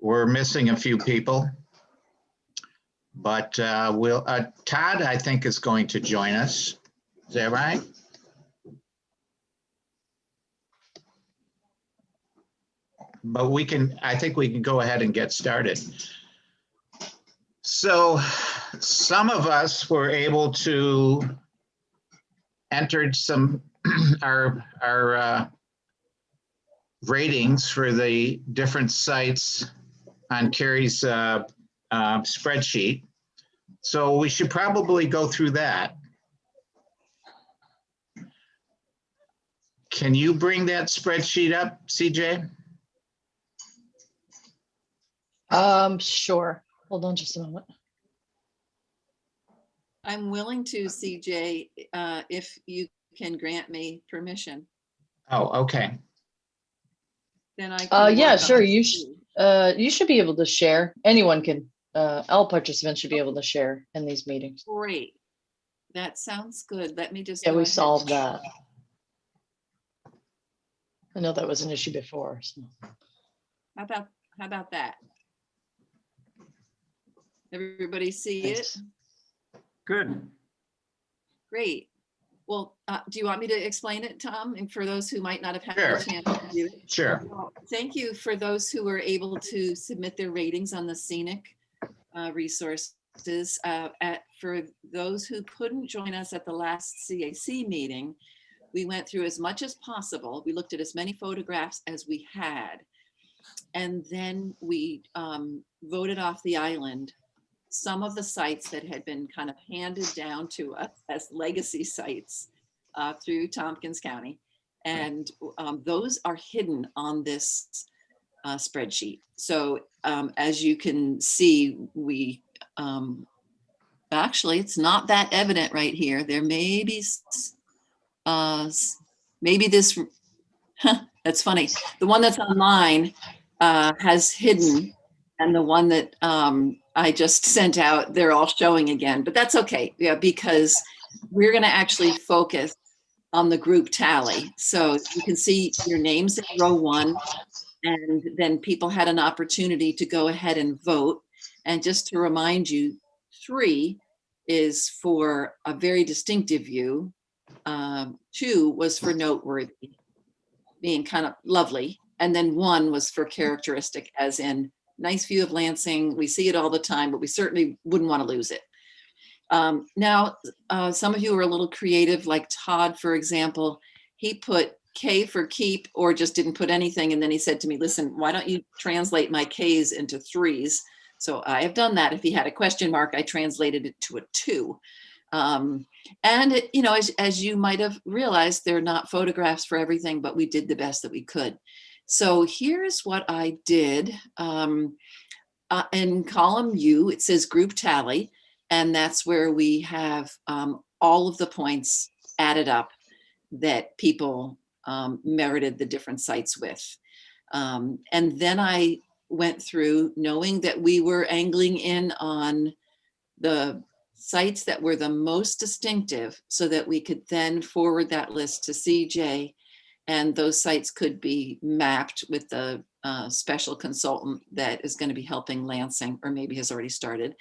We're missing a few people. But Todd, I think, is going to join us. Is that right? But I think we can go ahead and get started. So some of us were able to enter some our ratings for the different sites on Carrie's spreadsheet. So we should probably go through that. Can you bring that spreadsheet up, CJ? Sure. Hold on just a moment. I'm willing to, CJ, if you can grant me permission. Oh, okay. Then I can Yeah, work sure. on You it. you should be able to share. Anyone can. All participants should be able to share in these meetings. Great. That sounds good. Let me just Yeah, go we ahead. solved that. I know that was an issue before. So. How about that? Everybody see Thanks. it? Good. Great. Well, do you want me to explain it, Tom? And for those who might not have had Sure. a chance to do it. Sure. Well, thank you for those who were able to submit their ratings on the scenic resources. For those who couldn't join us at the last CAC meeting, we went through as much as possible. We looked at as many photographs as we had. And then we voted off the island some of the sites that had been kind of handed down to us as legacy sites through Tompkins County. And those are hidden on this spreadsheet. So as you can see, we actually, it's not that evident right here. There may be, maybe this, that's funny. The one that's online has hidden, and the one that I just sent out, they're all showing again, but that's okay. Yeah, because we're gonna actually focus on the group tally. So you can see your names in row 1, and then people had an opportunity to go ahead and vote. And just to remind you, 3 is for a very distinctive view. 2 was for noteworthy, being kind of lovely. And then 1 was for characteristic, as in nice view of Lansing. We see it all the time, but we certainly wouldn't want to lose it. Now, some of you are a little creative, like Todd, for example. He put K for keep, or just didn't put anything. And then he said to me, listen, why don't you translate my Ks into 3s? So I have done that. If he had a question mark, I translated it to a 2. And it, you know, as you might have realized, they're not photographs for everything, but we did the best that we could. So here's what I did. In column U, it says group tally, and that's where we have all of the points added up that people merited the different sites with. And then I went through, knowing that we were angling in on the sites that were the most distinctive, so that we could then forward that list to CJ, and those sites could be mapped with the special consultant that is going to be helping Lansing, or maybe has already started.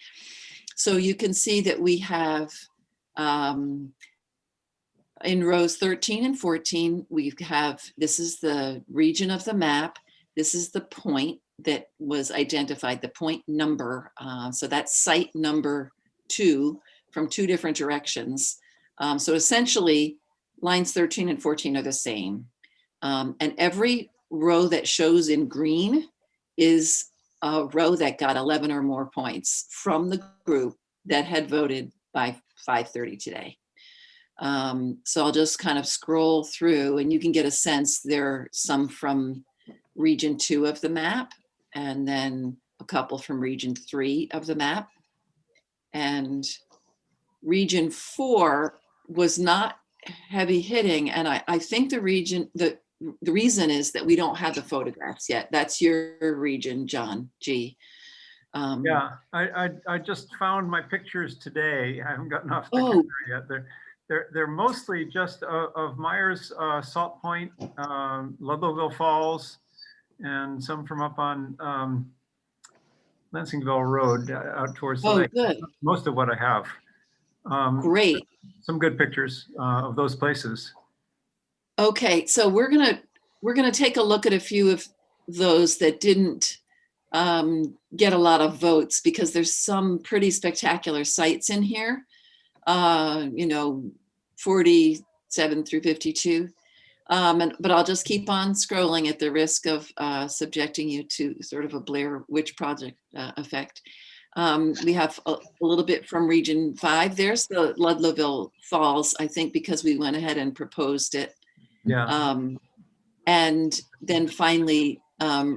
So you can see that we have in rows 13 and 14, we have, this is the region of the map. This is the point that was identified, the point number. So that's site number 2 from 2 different directions. So essentially lines 13 and 14 are the same. And every row that shows in green is a row that got 11 or more points from the group that had voted by 5:30 today. So I'll just kind of scroll through, and you can get a sense. There are some from region 2 of the map, and then a couple from region 3 of the map. And region 4 was not heavy hitting. And I think the reason is that we don't have the photographs yet. That's your region, John G. Yeah, I just found my pictures today. I haven't gotten off the Oh. computer yet. They're mostly just of Myers, Salt Point, Ludlowville Falls, and some from up on Lansingville Road out towards the Oh, lake. good. Most of what I have. Great. Some good pictures of those places. Okay, so we're gonna take a look at a few of those that didn't get a lot of votes because there's some pretty spectacular sites in here. 47 through 52. But I'll just keep on scrolling at the risk of subjecting you to sort of a Blair Witch Project effect. We have a little bit from Region 5. There's the Ludlowville Falls, I think, because we went ahead and proposed it. Yeah. And then finally,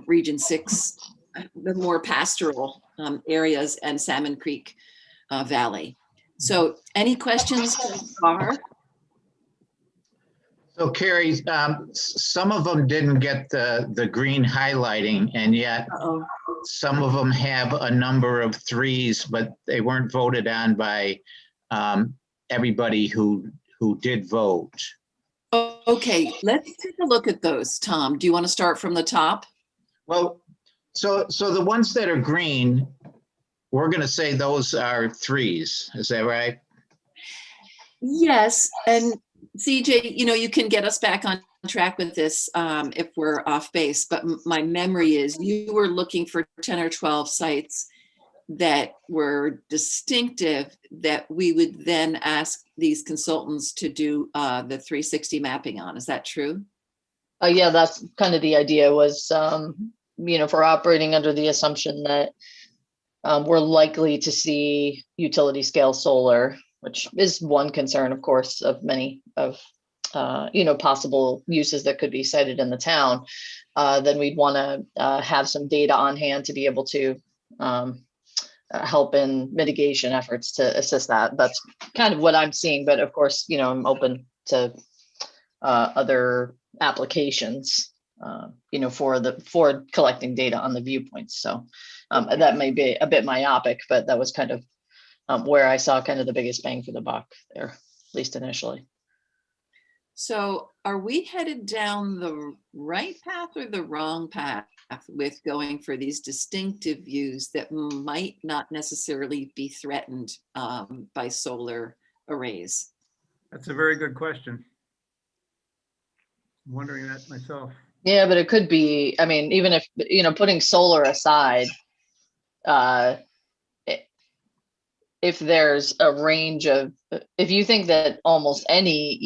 Region 6, the more pastoral areas, and Salmon Creek Valley. So any questions so far? So Carrie, some of them didn't get the green highlighting, and yet Uh-oh. some of them have a number of 3s, but they weren't voted on by everybody who did vote. Okay, let's take a look at those. Tom, do you want to start from the top? Well, so the ones that are green, we're going to say those are 3s. Is that right? Yes, and CJ, you can get us back on track with this if we're off base, but my memory is you were looking for 10 or 12 sites that were distinctive that we would then ask these consultants to do the 360 mapping on. Is that true? Yeah, that's kind of the idea was, if we're operating under the assumption that we're likely to see utility scale solar, which is one concern, of course, of many of, possible uses that could be cited in the town, then we'd want to have some data on hand to be able to help in mitigation efforts to assist that. That's kind of what I'm seeing, but of course, I'm open to other applications, for collecting data on the viewpoints. So that may be a bit myopic, but that was kind of where I saw kind of the biggest bang for the buck there, at least initially. So are we headed down the right path or the wrong path with going for these distinctive views that might not necessarily be threatened by solar arrays? That's a very good question. I'm wondering that myself. Yeah, but it could be, I mean, even if, putting solar aside, if there's a range of, if you think that almost any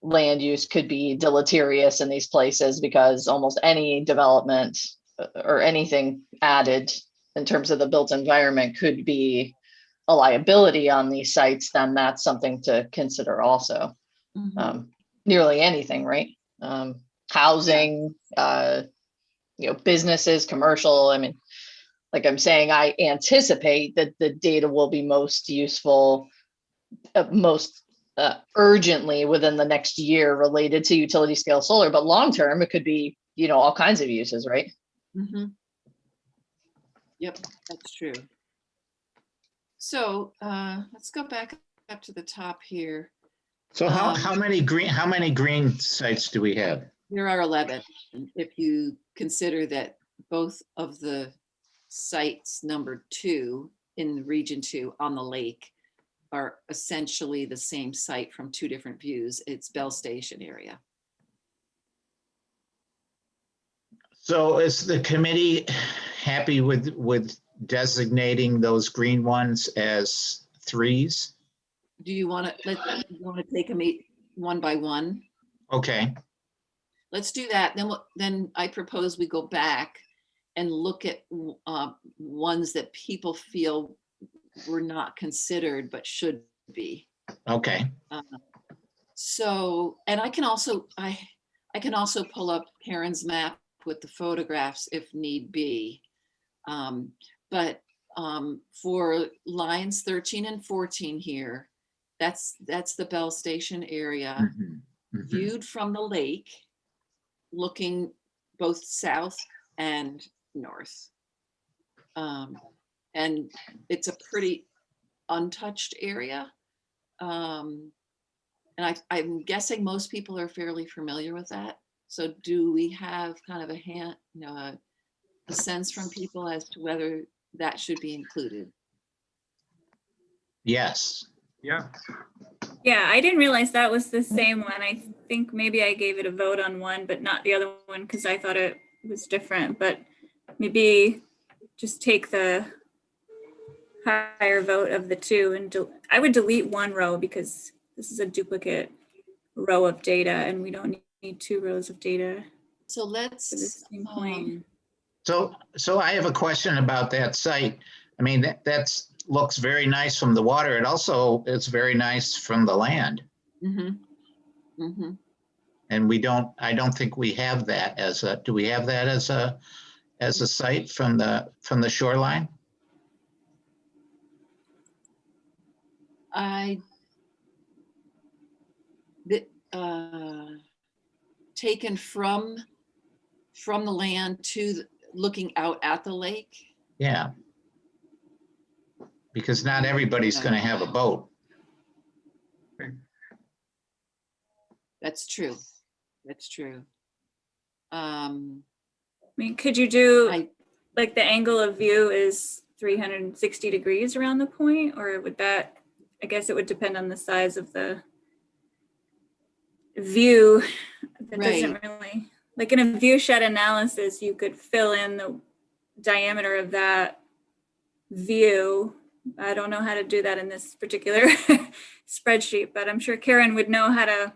land use could be deleterious in these places because almost any development or anything added in terms of the built environment could be a liability on these sites, then that's something to consider also. Mm-hmm. Nearly anything, right? Housing, businesses, commercial. I mean, like I'm saying, I anticipate that the data will be most useful, most urgently within the next year related to utility scale solar, but long term it could be all kinds of uses, right? Mm-hmm. Yep, that's true. So let's go back up to the top here. So how many green sites do we have? There are 11 if you consider that both of the sites number 2 in region 2 on the lake are essentially the same site from 2 different views. It's Bell Station area. So is the committee happy with designating those green ones as 3s? Do you want to take them one by one? Okay. Let's do that. Then I propose we go back and look at ones that people feel were not considered but should be. Okay. So, and I can also pull up Karen's map with the photographs if need be. But for lines 13 and 14 here, that's the Bell Station area, Mm-hmm. viewed from the lake, looking both south and north. And it's a pretty untouched area. And I'm guessing most people are fairly familiar with that. So do we have kind of a sense from people as to whether that should be included? Yes. Yeah, Yeah, I didn't realize that was the same one. I think maybe I gave it a vote on one, but not the other one because I thought it was different. But maybe just take the higher vote of the two and I would delete one row because this is a duplicate row of data and we don't need 2 rows of data So for the let's, same point. So I have a question about that site. I mean, that's looks very nice from the water. It also is very nice from the land. mhm, mhm. And I don't think we have that do we have that as a site from the shoreline? Taken from the land to looking out at the lake. Yeah. Because not everybody's going to have a boat. That's true. That's true. I mean, could you do I, like the angle of view is 360 degrees around the point, or would that, I guess it would depend on the size of the view. That doesn't really, like in a view shed analysis, you could fill in the diameter of that view. I don't know how to do that in this particular spreadsheet, but I'm sure Karen would know how to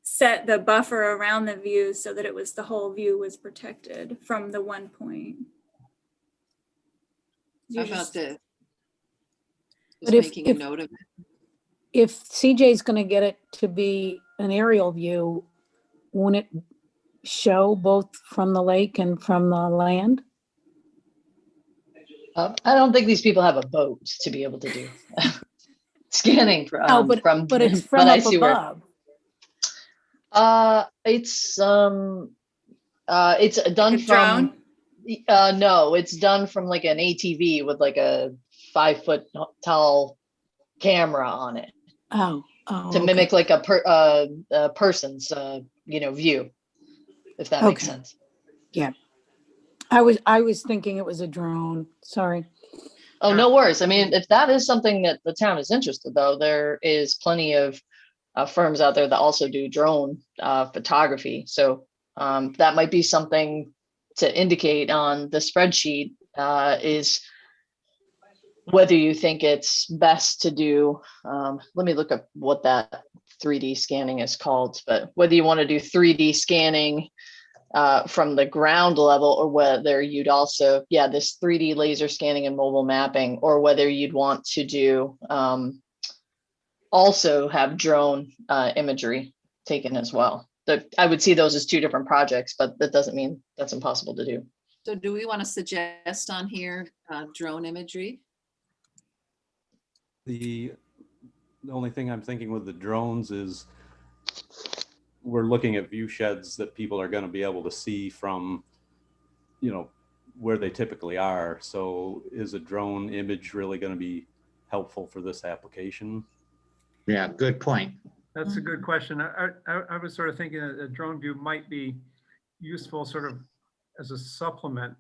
set the buffer around the view so that it was the whole view was protected from the one point. how about the, But just making a note of it. If CJ's going to get it to be an aerial view, won't it show both from the lake and from the land? I don't think these people have a boat to be able to do scanning from. Oh, but it's from but I up see where. above. It's done Like a from. drone? No, it's done from like an ATV with like a 5-foot tall camera on it Oh, to okay. mimic like a person's view, if that makes Okay. sense. Yeah. I was thinking it was a drone. Sorry. Oh, no worries. I mean, if that is something that the town is interested, though, there is plenty of firms out there that also do drone photography. So that might be something to indicate on the spreadsheet is whether you think it's best to do. Let me look up what that 3D scanning is called, but whether you want to do 3D scanning from the ground level, or whether you'd also, this 3D laser scanning and mobile mapping, or whether you'd want to do also have drone imagery taken as well. I would see those as 2 different projects, but that doesn't mean that's impossible to do. So do we want to suggest on here drone imagery? The only thing I'm thinking with the drones is we're looking at view sheds that people are going to be able to see from, where they typically are. So is a drone image really going to be helpful for this application? Yeah, good point. that's a good question. I was sort of thinking a drone view might be useful sort of as a supplement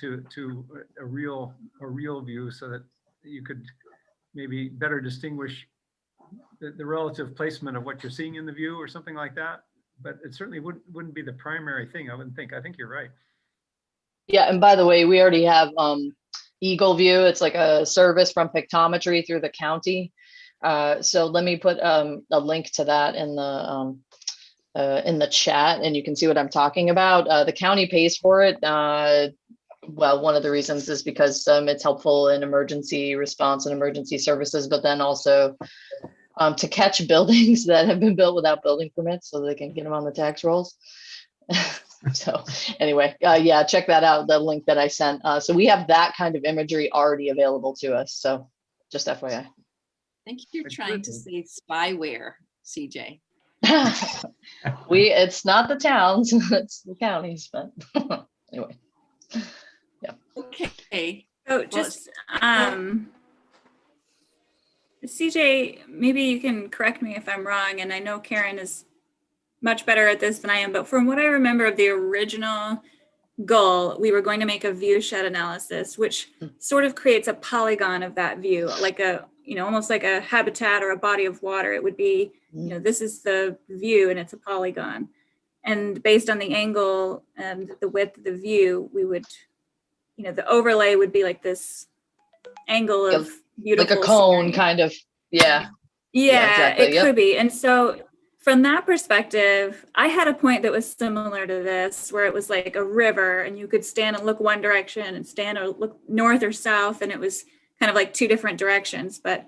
to a real view, so that you could maybe better distinguish the relative placement of what you're seeing in the view or something like that. But it certainly wouldn't be the primary thing, I wouldn't think. I think you're right. Yeah, and by the way, we already have Eagle View. It's like a service from Pictometry through the county. So let me put a link to that in the chat, and you can see what I'm talking about. The county pays for it. Well, one of the reasons is because it's helpful in emergency response and emergency services, but then also to catch buildings that have been built without building permits so they can get them on the tax rolls. So anyway, check that out, the link that I sent. So we have that kind of imagery already available to us. So just FYI. I think you're trying to say spyware, CJ. It's not the towns, it's the counties, but anyway. Okay. So just, CJ, maybe you can correct me if I'm wrong, and I know Karen is much better at this than I am, but from what I remember of the original goal, we were going to make a view shed analysis, which sort of creates a polygon of that view, like a, almost like a habitat or a body of water. It would be, this is the view and it's a polygon. And based on the angle and the width of the view, we would, the overlay would be like this angle of beautiful like a cone scenery. kind of. Yeah. Yeah, exactly. it could be. And so from that perspective, I had a point that was similar to this, where it was like a river and you could stand and look one direction and stand or look north or south, and it was kind of like two different directions. But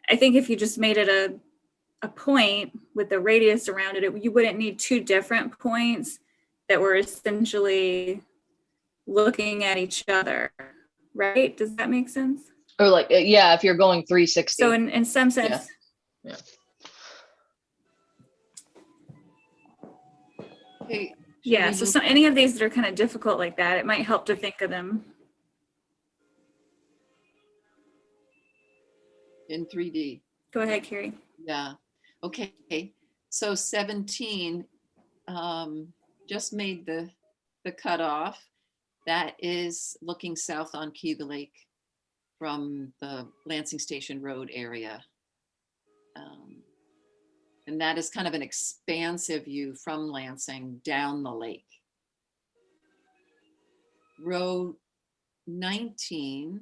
I think if you just made it a point with the radius around it, you wouldn't need two different points that were essentially looking at each other, right? Does that make sense? Or like, yeah, if you're going 360. So in some sense, Yeah. Okay. yeah, so any of these that are kind of difficult like that, it might help to think of them in 3D. Go ahead, Carrie. Yeah. Okay. So 17 just made the cutoff. That is looking south on Cayuga Lake from the Lansing Station Road area. And that is kind of an expansive view from Lansing down the lake. Row 19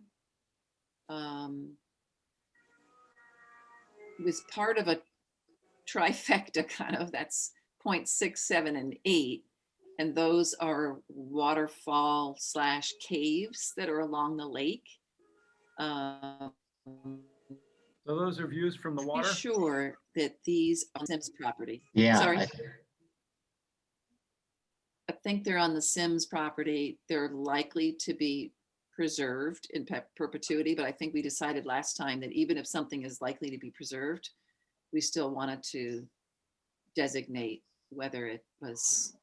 was part of a trifecta kind of, that's 0.6, 7, and 8. And those are waterfall / caves that are along the lake. So those are views from the water? Be sure that these are on Sims property. Yeah. Sorry. I think they're on the Sims property. They're likely to be preserved in perpetuity, but I think we decided last time that even if something is likely to be preserved, we still wanted to designate whether it was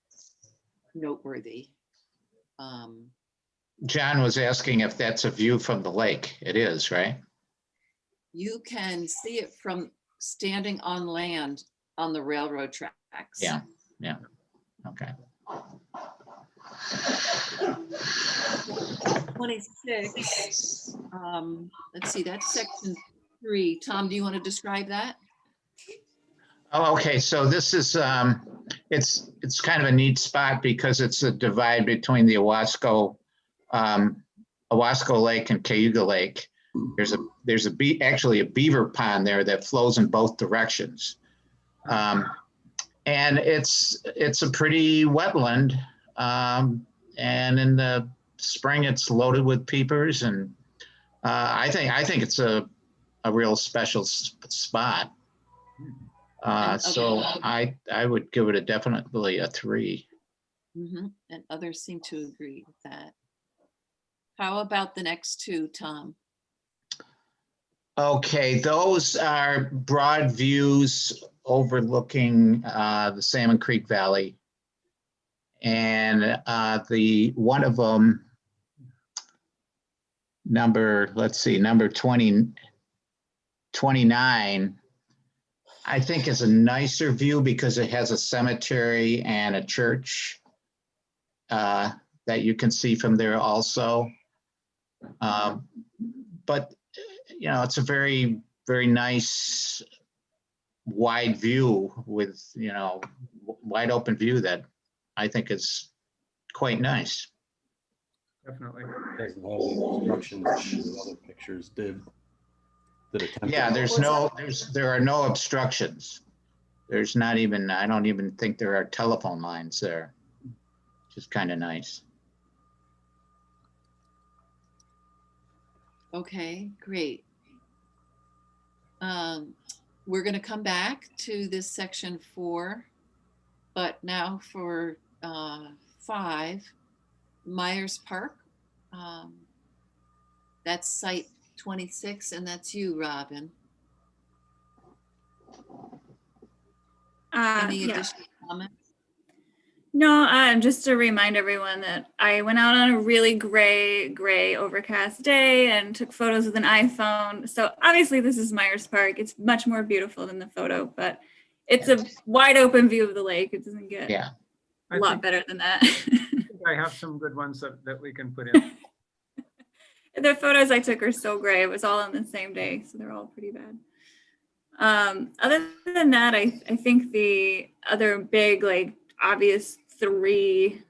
noteworthy. John was asking if that's a view from the lake. It is, right? You can see it from standing on land on the railroad tracks. Yeah. Okay. 26. Let's see, that's section 3. Tom, do you want to describe that? Oh, okay. So this is, it's kind of a neat spot because it's a divide between the Owasco Lake and Cayuga Lake. There's actually a beaver pond there that flows in both directions. And it's a pretty wetland. And in the spring, it's loaded with peepers. And I think it's a real special spot. So I would give it definitely a 3. And others seem to agree with that. How about the next two, Tom? Okay, those are broad views overlooking the Salmon Creek Valley. And the one of them, number 29, I think is a nicer view because it has a cemetery and a church that you can see from there also. But it's a very, very nice wide view with, wide open view that I think is quite nice. Definitely. Doesn't have the obstructions that the other pictures did. Yeah, there are no obstructions. There's not even, I don't even think there are telephone lines there, which is kind of nice. Okay, great. We're going to come back to this section 4, but now for 5, Myers Park. That's site 26, and that's you, Robin. Any additional comments? No, just to remind everyone that I went out on a really gray overcast day and took photos with an iPhone. So obviously this is Myers Park. It's much more beautiful than the photo, but it's a wide open view of the lake. It doesn't get Yeah. a I lot think better than that. I have some good ones that we can put in. The photos I took are so gray. It was all on the same day, so they're all pretty bad. Other than that, I think the other big, like, obvious three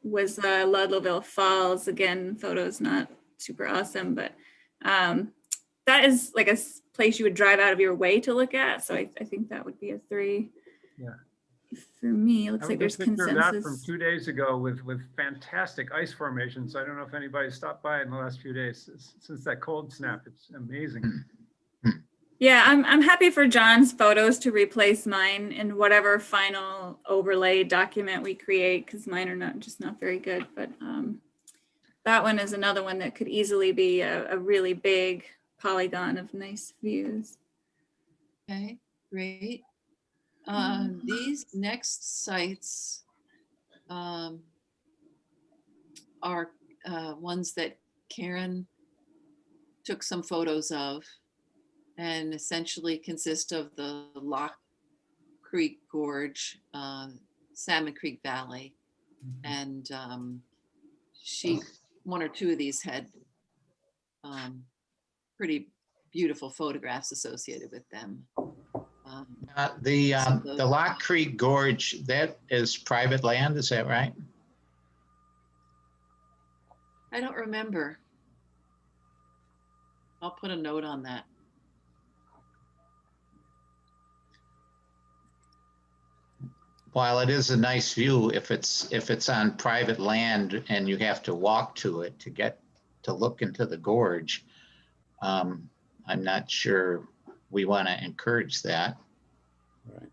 was Ludloville Falls. Again, photos not super awesome, but that is like a place you would drive out of your way to look at. So I think that would be a 3. Yeah. For me, it looks I like was there's a picture of that from consensus. 2 days ago with fantastic ice formations. I don't know if anybody stopped by in the last few days since that cold snap. It's amazing. Yeah, I'm happy for John's photos to replace mine in whatever final overlay document we create, because mine are not very good. But that one is another one that could easily be a really big polygon of nice views. Okay, great. These next sites are ones that Karen took some photos of, and essentially consist of the Lock Creek Gorge, Salmon Creek Valley, and one or two of these had pretty beautiful photographs associated with them. The Lock Creek Gorge, that is private land, is that right? I don't remember. I'll put a note on that. While it is a nice view, if it's on private land and you have to walk to it to get to look into the gorge, I'm not sure we want to encourage that. Right.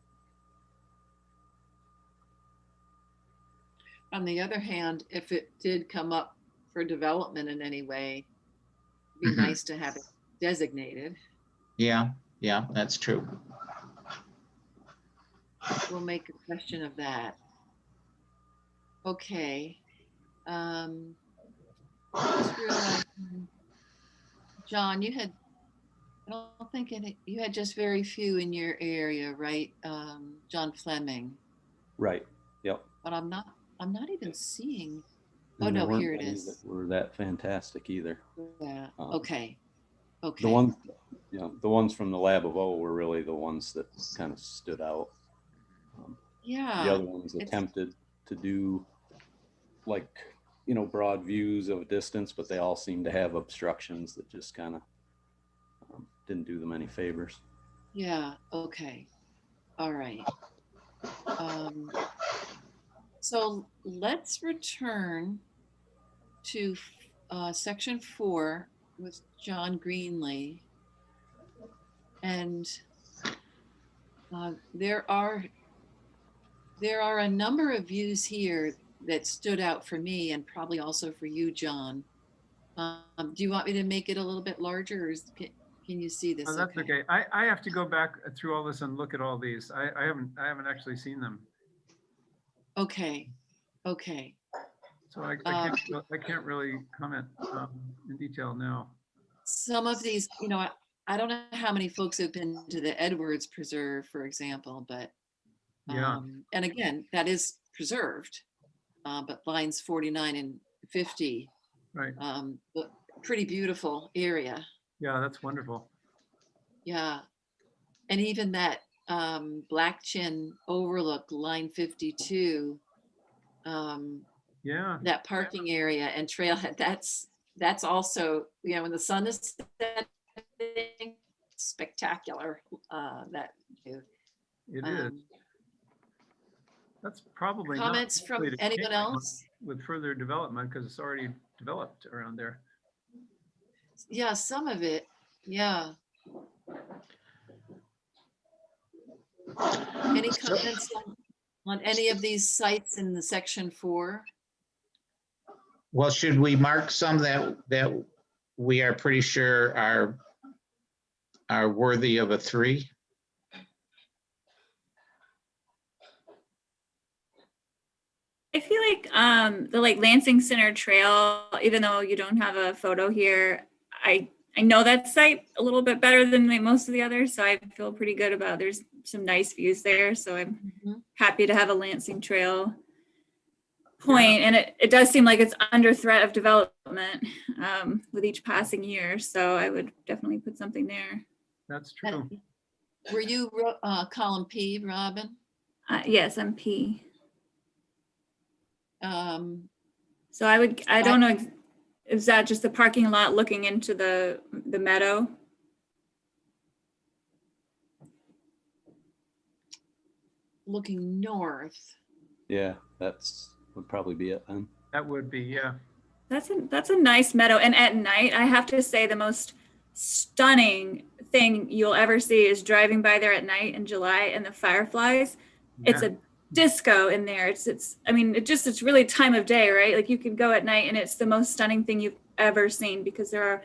On the other hand, if it did come up for development in any way, it'd be nice to have it designated. Yeah, that's true. We'll make a question of that. Okay. Just realizing, John, you had, I don't think you had just very few in your area, right? John Fleming. Right. Yep. But I'm not even seeing. And there no, weren't here it any is. that were that fantastic either. Yeah. Okay. Okay. The ones, the ones from the Lab of O were really the ones that kind of stood out. Yeah. The other ones attempted to do like, broad views of a distance, but they all seem to have obstructions that just kind of didn't do them any favors. Yeah. Okay. All right. So let's return to section 4 with John Greenlee. And there are a number of views here that stood out for me, and probably also for you, John. Do you want me to make it a little bit larger, or can you see this? Oh, that's okay. I have to go back through all this and look at all these. I haven't actually seen them. Okay. Okay. So I can't really comment in detail now. Some of these, I don't know how many folks have been to the Edwards Preserve, for example, but yeah. And again, that is preserved, but lines 49 and 50, right. Pretty beautiful area. Yeah, that's wonderful. Yeah, and even that Black Chin Overlook, line 52. Yeah. That parking area and trailhead. That's also, when the sun is setting, spectacular. That view. It is. That's probably comments from anyone else with further development, because it's already developed around there. Yeah, some of it. Yeah. Any comments on any of these sites in the section 4? Well, should we mark some that we are pretty sure are worthy of a 3? I feel like the Lansing Center Trail, even though you don't have a photo here, I I know that site a little bit better than most of the others, so I feel pretty good about it. There's some nice views there, so I'm Mhm. happy to have a Lansing Trail point. And it does seem like it's under threat of development with each passing year, so I would definitely put something there. That's true. Were you column P, Robin? Yes, I'm P. Um, So I don't know, is that just the parking lot looking into the meadow? Looking north. Yeah, that's would probably be it then. That would be, yeah. That's a nice meadow. And at night, I have to say the most stunning thing you'll ever see is driving by there at night in July and the fireflies. It's Yeah. a disco in there. I mean, it's really time of day, right? Like you can go at night and it's the most stunning thing you've ever seen because there are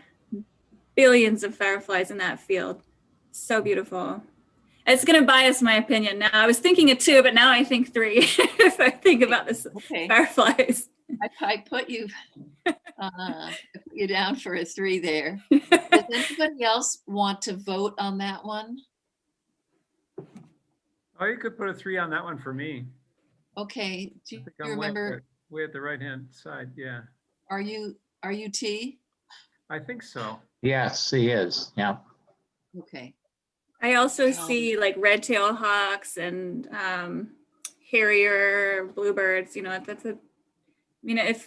billions of fireflies in that field. So beautiful. It's going to bias my opinion now. I was thinking of 2, but now I think 3 if I think about this Okay. fireflies. I put you down for a 3 there. Does anybody else want to vote on that one? Oh, you could put a 3 on that one for me. Okay. Do I you think I'm remember? way at the right-hand side, yeah. Are you T? I think so. Yes, he is. Yeah. Okay. I also see like red-tailed hawks and harrier bluebirds. You know, it's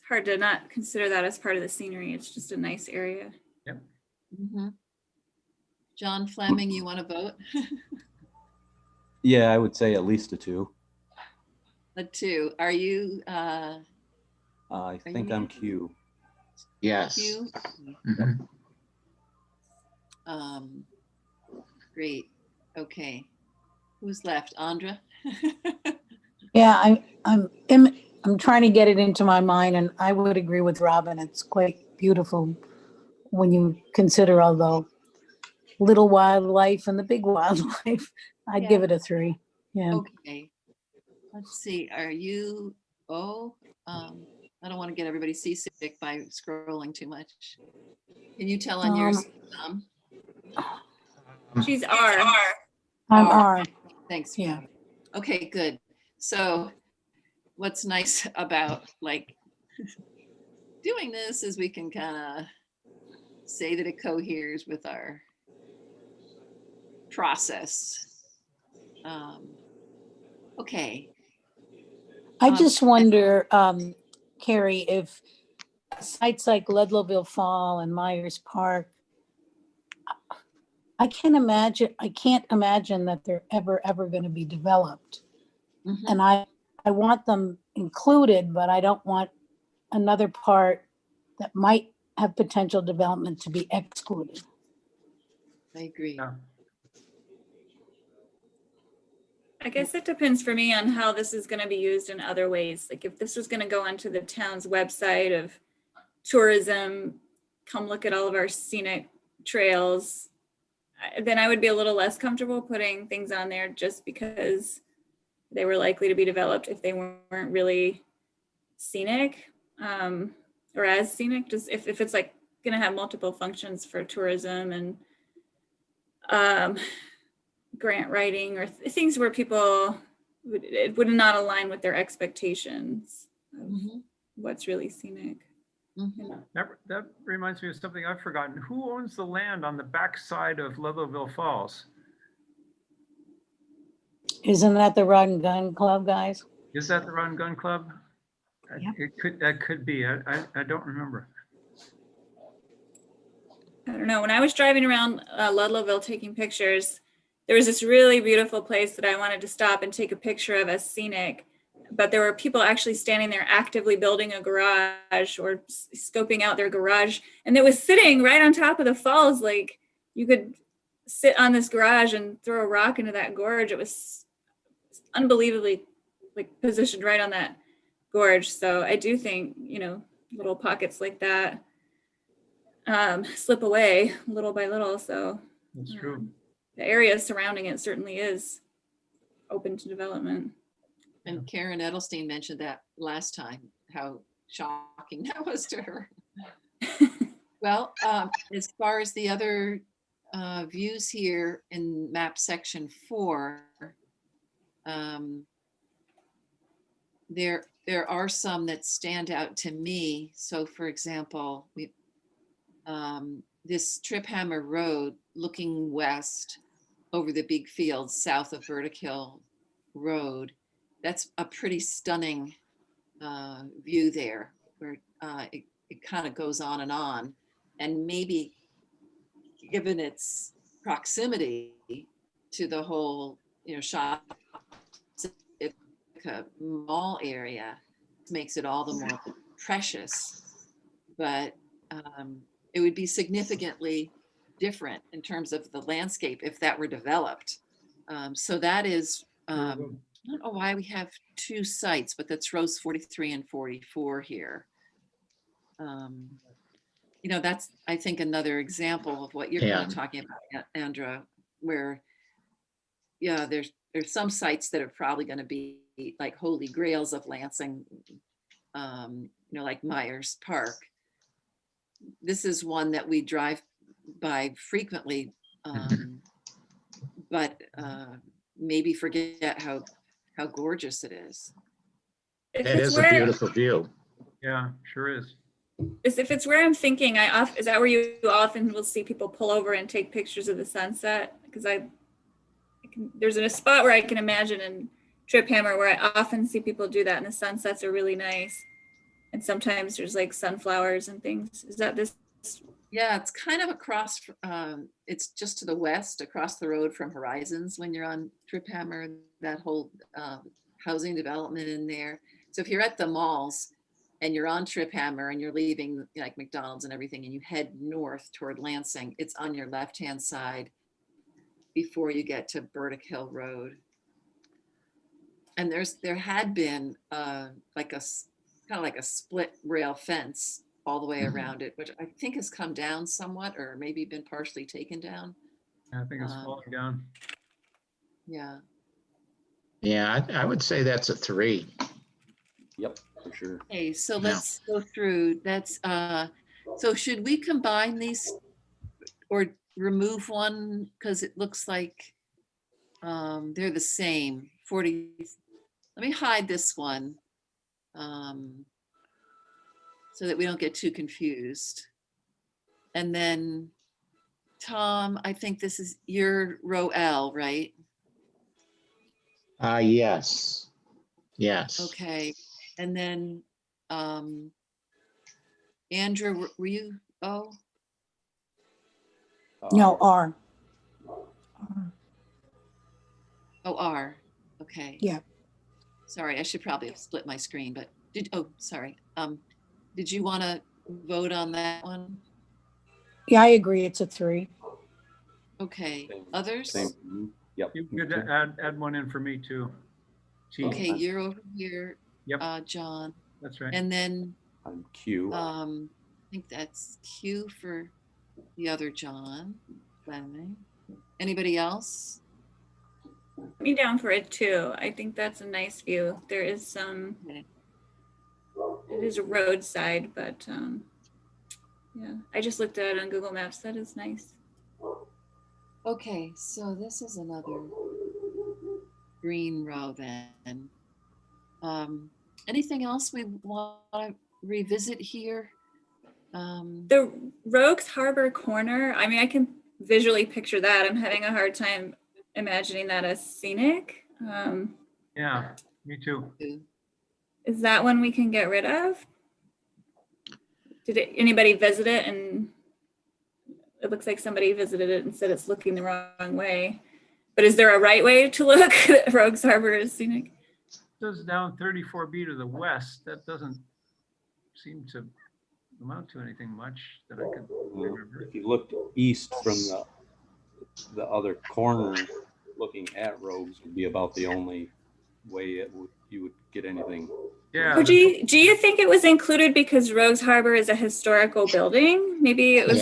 hard to not consider that as part of the scenery. It's just a nice area. Mm-hmm. John Fleming, you want to vote? Yeah, I would say at least a 2. A 2. Are you I think I'm Q. Yes. Q? Mhm. Great. Okay. Who's left? Andra? Yeah, I'm trying to get it into my mind, and I would agree with Robin. It's quite beautiful when you consider all the little wildlife and the big wildlife. I'd give it a 3. Yeah. Okay. Let's see. Are you? I don't want to get everybody seasick by scrolling too much. Can you tell on yours? She's R. I'm R. Thanks. Yeah. Okay, good. So what's nice about like doing this is we can kind of say that it coheres with our process. Okay. I just wonder, Carrie, if sites like Ludlowville Fall and Myers Park, I can't imagine that they're ever going to be developed. Mhm. And I want them included, but I don't want another part that might have potential development to be excluded. I agree. Yeah. I guess it depends for me on how this is going to be used in other ways. Like if this was going to go onto the town's website of tourism, come look at all of our scenic trails, then I would be a little less comfortable putting things on there just because they were likely to be developed if they weren't really scenic or as scenic. Just if it's like going to have multiple functions for tourism and grant writing or things where people it would not align with their expectations of what's really scenic. Mhm. That reminds me of something I've forgotten. Who owns the land on the backside of Ludlowville Falls? Isn't that the Rod and Gun Club, guys? Is that the Run Gun Club? Yep. That could be. I don't remember. I don't know. When I was driving around Ludlowville taking pictures, there was this really beautiful place that I wanted to stop and take a picture of as scenic, but there were people actually standing there actively building a garage or scoping out their garage. And it was sitting right on top of the falls. Like you could sit on this garage and throw a rock into that gorge. It was unbelievably like positioned right on that gorge. So I do think, little pockets like that slip away little by little. So That's true. The area surrounding it certainly is open to development. And Karen Edelstein mentioned that last time, how shocking that was to her. Well, as far as the other views here in map section 4, there are some that stand out to me. So for example, this Trip Hammer Road looking west over the big fields south of Burdick Hill Road, that's a pretty stunning view there, where it kind of goes on. And maybe given its proximity to the whole, shop mall area, makes it all the more precious. But it would be significantly different in terms of the landscape if that were developed. So that is, I don't know why we have 2 sites, but that's rows 43 and 44 here. That's, I think, another example of what you're kind of talking about, Andra, where, there's some sites that are probably going to be like holy grails of Lansing, like Myers Park. This is one that we drive by frequently, but maybe forget how gorgeous it is. If It it's is a where- beautiful view. Yeah, sure is. If it's where I'm thinking, is that where you often will see people pull over and take pictures of the sunset? Because there's a spot where I can imagine in Trip Hammer where I often see people do that, and the sunsets are really nice. And sometimes there's like sunflowers and things. Is that this? Yeah, it's kind of across, it's just to the west, across the road from Horizons when you're on Trip Hammer, that whole housing development in there. So if you're at the malls and you're on Trip Hammer and you're leaving like McDonald's and everything, and you head north toward Lansing, it's on your left-hand side before you get to Burdick Hill Road. And there had been like a kind of like a split rail fence all the way around it, which I think has come down somewhat, or maybe been partially taken down. I think it's falling down. Yeah. Yeah, I would say that's a 3. Yep, for sure. Okay, so let's go through. That's so should we combine these or remove one, because it looks like they're the same. 40. Let me hide this one so that we don't get too confused. And then Tom, I think this is your row L, right? Yes. Yes. Okay. And then Andrew, were you O? No, R. Oh, R. Okay. Yeah. Sorry, I should probably have split my screen, but sorry. Did you want to vote on that one? Yeah, I agree. It's a 3. Okay. Same. Others? Same. Mhm. Yep. You could add one in for me too. T. Okay, you're over here, Yep, John. that's right. And then I'm Q. I think that's Q for the other John Fleming. Anybody else? Put me down for it too. I think that's a nice view. There is some, Okay. it is a roadside, but yeah, I just looked at it on Google Maps. That is nice. Okay, so this is another green row then. Anything else we want to revisit here? The Rogues Harbor corner, I mean, I can visually picture that. I'm having a hard time imagining that as scenic. Yeah, me too. Is that one we can get rid of? Anybody visit it? And it looks like somebody visited it and said it's looking the wrong way. But is there a right way to look at Rogues Harbor as scenic? Goes down 34B to the west. That doesn't seem to amount to anything much that I could remember. If you looked east from the other corner, looking at Rogues would be about the only way you would get anything. Yeah. Or do you think it was included because Rogues Harbor is a historical building? Maybe it was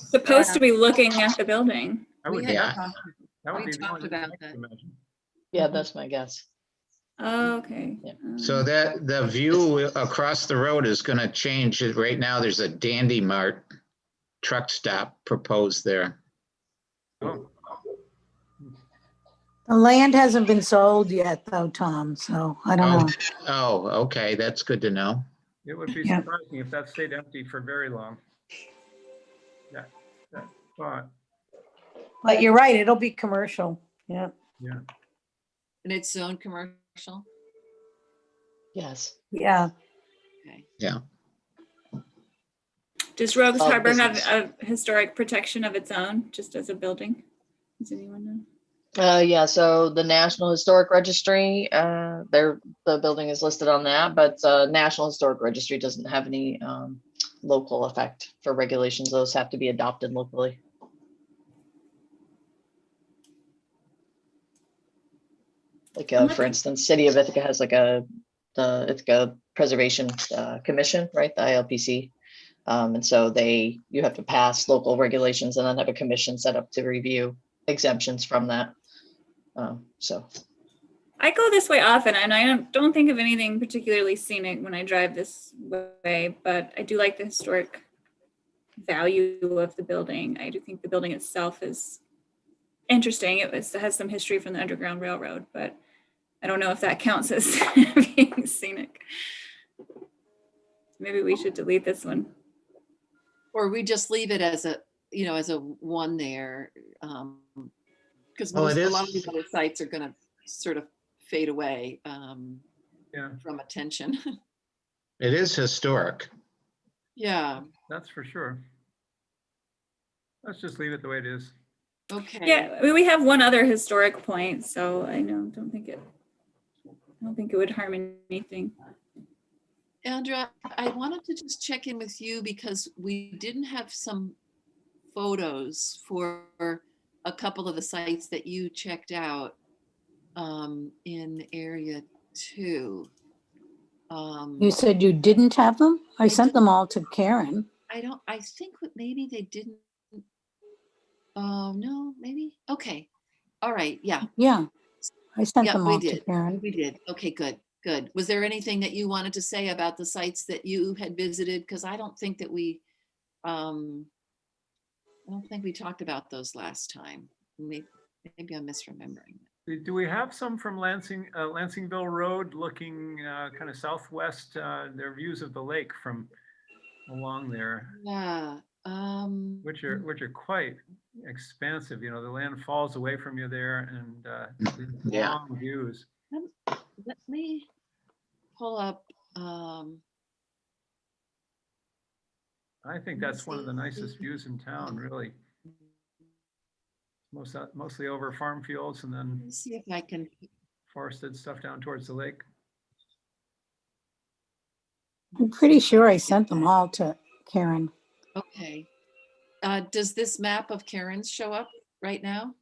supposed to be looking at the building. I would, We had- that would we be the talked only thing about I could that. imagine. Yeah, that's my guess. Oh, okay. Yeah. So that the view across the road is going to change. Right now, there's a Dandy Mart truck stop proposed there. Oh, The land hasn't been sold yet though, Tom, so I don't know. Oh, okay, that's good to know. it would be Yeah. surprising if that stayed empty for very long. That spot, But you're right, it'll be commercial. Yeah. yeah. And it's zone commercial? Yes. Yeah. Okay. Yeah. Does Rogues Oh, Harbor have business. a historic protection of its own, just as a building? Does anyone know? Yeah, so the National Historic Registry, the building is listed on that, but National Historic Registry doesn't have any local effect for regulations. Those have to be adopted locally. Like, for instance, City of Ithaca has like the Ithaca Preservation Commission, right? The ILPC. And so you have to pass local regulations and then have a commission set up to review exemptions from that. So. I go this way often, and I don't think of anything particularly scenic when I drive this way, but I do like the historic value of the building. I do think the building itself is interesting. It has some history from the Underground Railroad, but I don't know if that counts as being scenic. Maybe we should delete this one. Or we just leave it as a, as a one there. Because Well, it a is- lot of these other sites are gonna sort of fade away Yeah, from attention. It is historic. Yeah, that's for sure. Let's just leave it the way it is. okay. Yeah, I mean, we have one other historic point, so I don't think it would harm anything. Andrea, I wanted to just check in with you because we didn't have some photos for a couple of the sites that you checked out in area 2. You said you didn't have them? I sent didn't. them all to Karen. I think maybe they didn't. Oh, no, maybe. Okay. All right. Yeah. Yeah, I sent Yeah, them we all to did. Karen. We did. Okay, good, good. Was there anything that you wanted to say about the sites that you had visited? Because I don't think that I don't think we talked about those last time. Maybe I'm misremembering. Do we have some from Lansingville Road looking kind of southwest, their views of the lake from along there, Yeah. which are quite expansive. The land falls away from you there and these Yeah. long views. Let me pull up. I think that's one of the nicest views in town, really. Mostly over farm fields and then Let me see if I can. forested stuff down towards the lake. I'm pretty sure I sent them all to Karen. Okay. Does this map of Karen's show up right now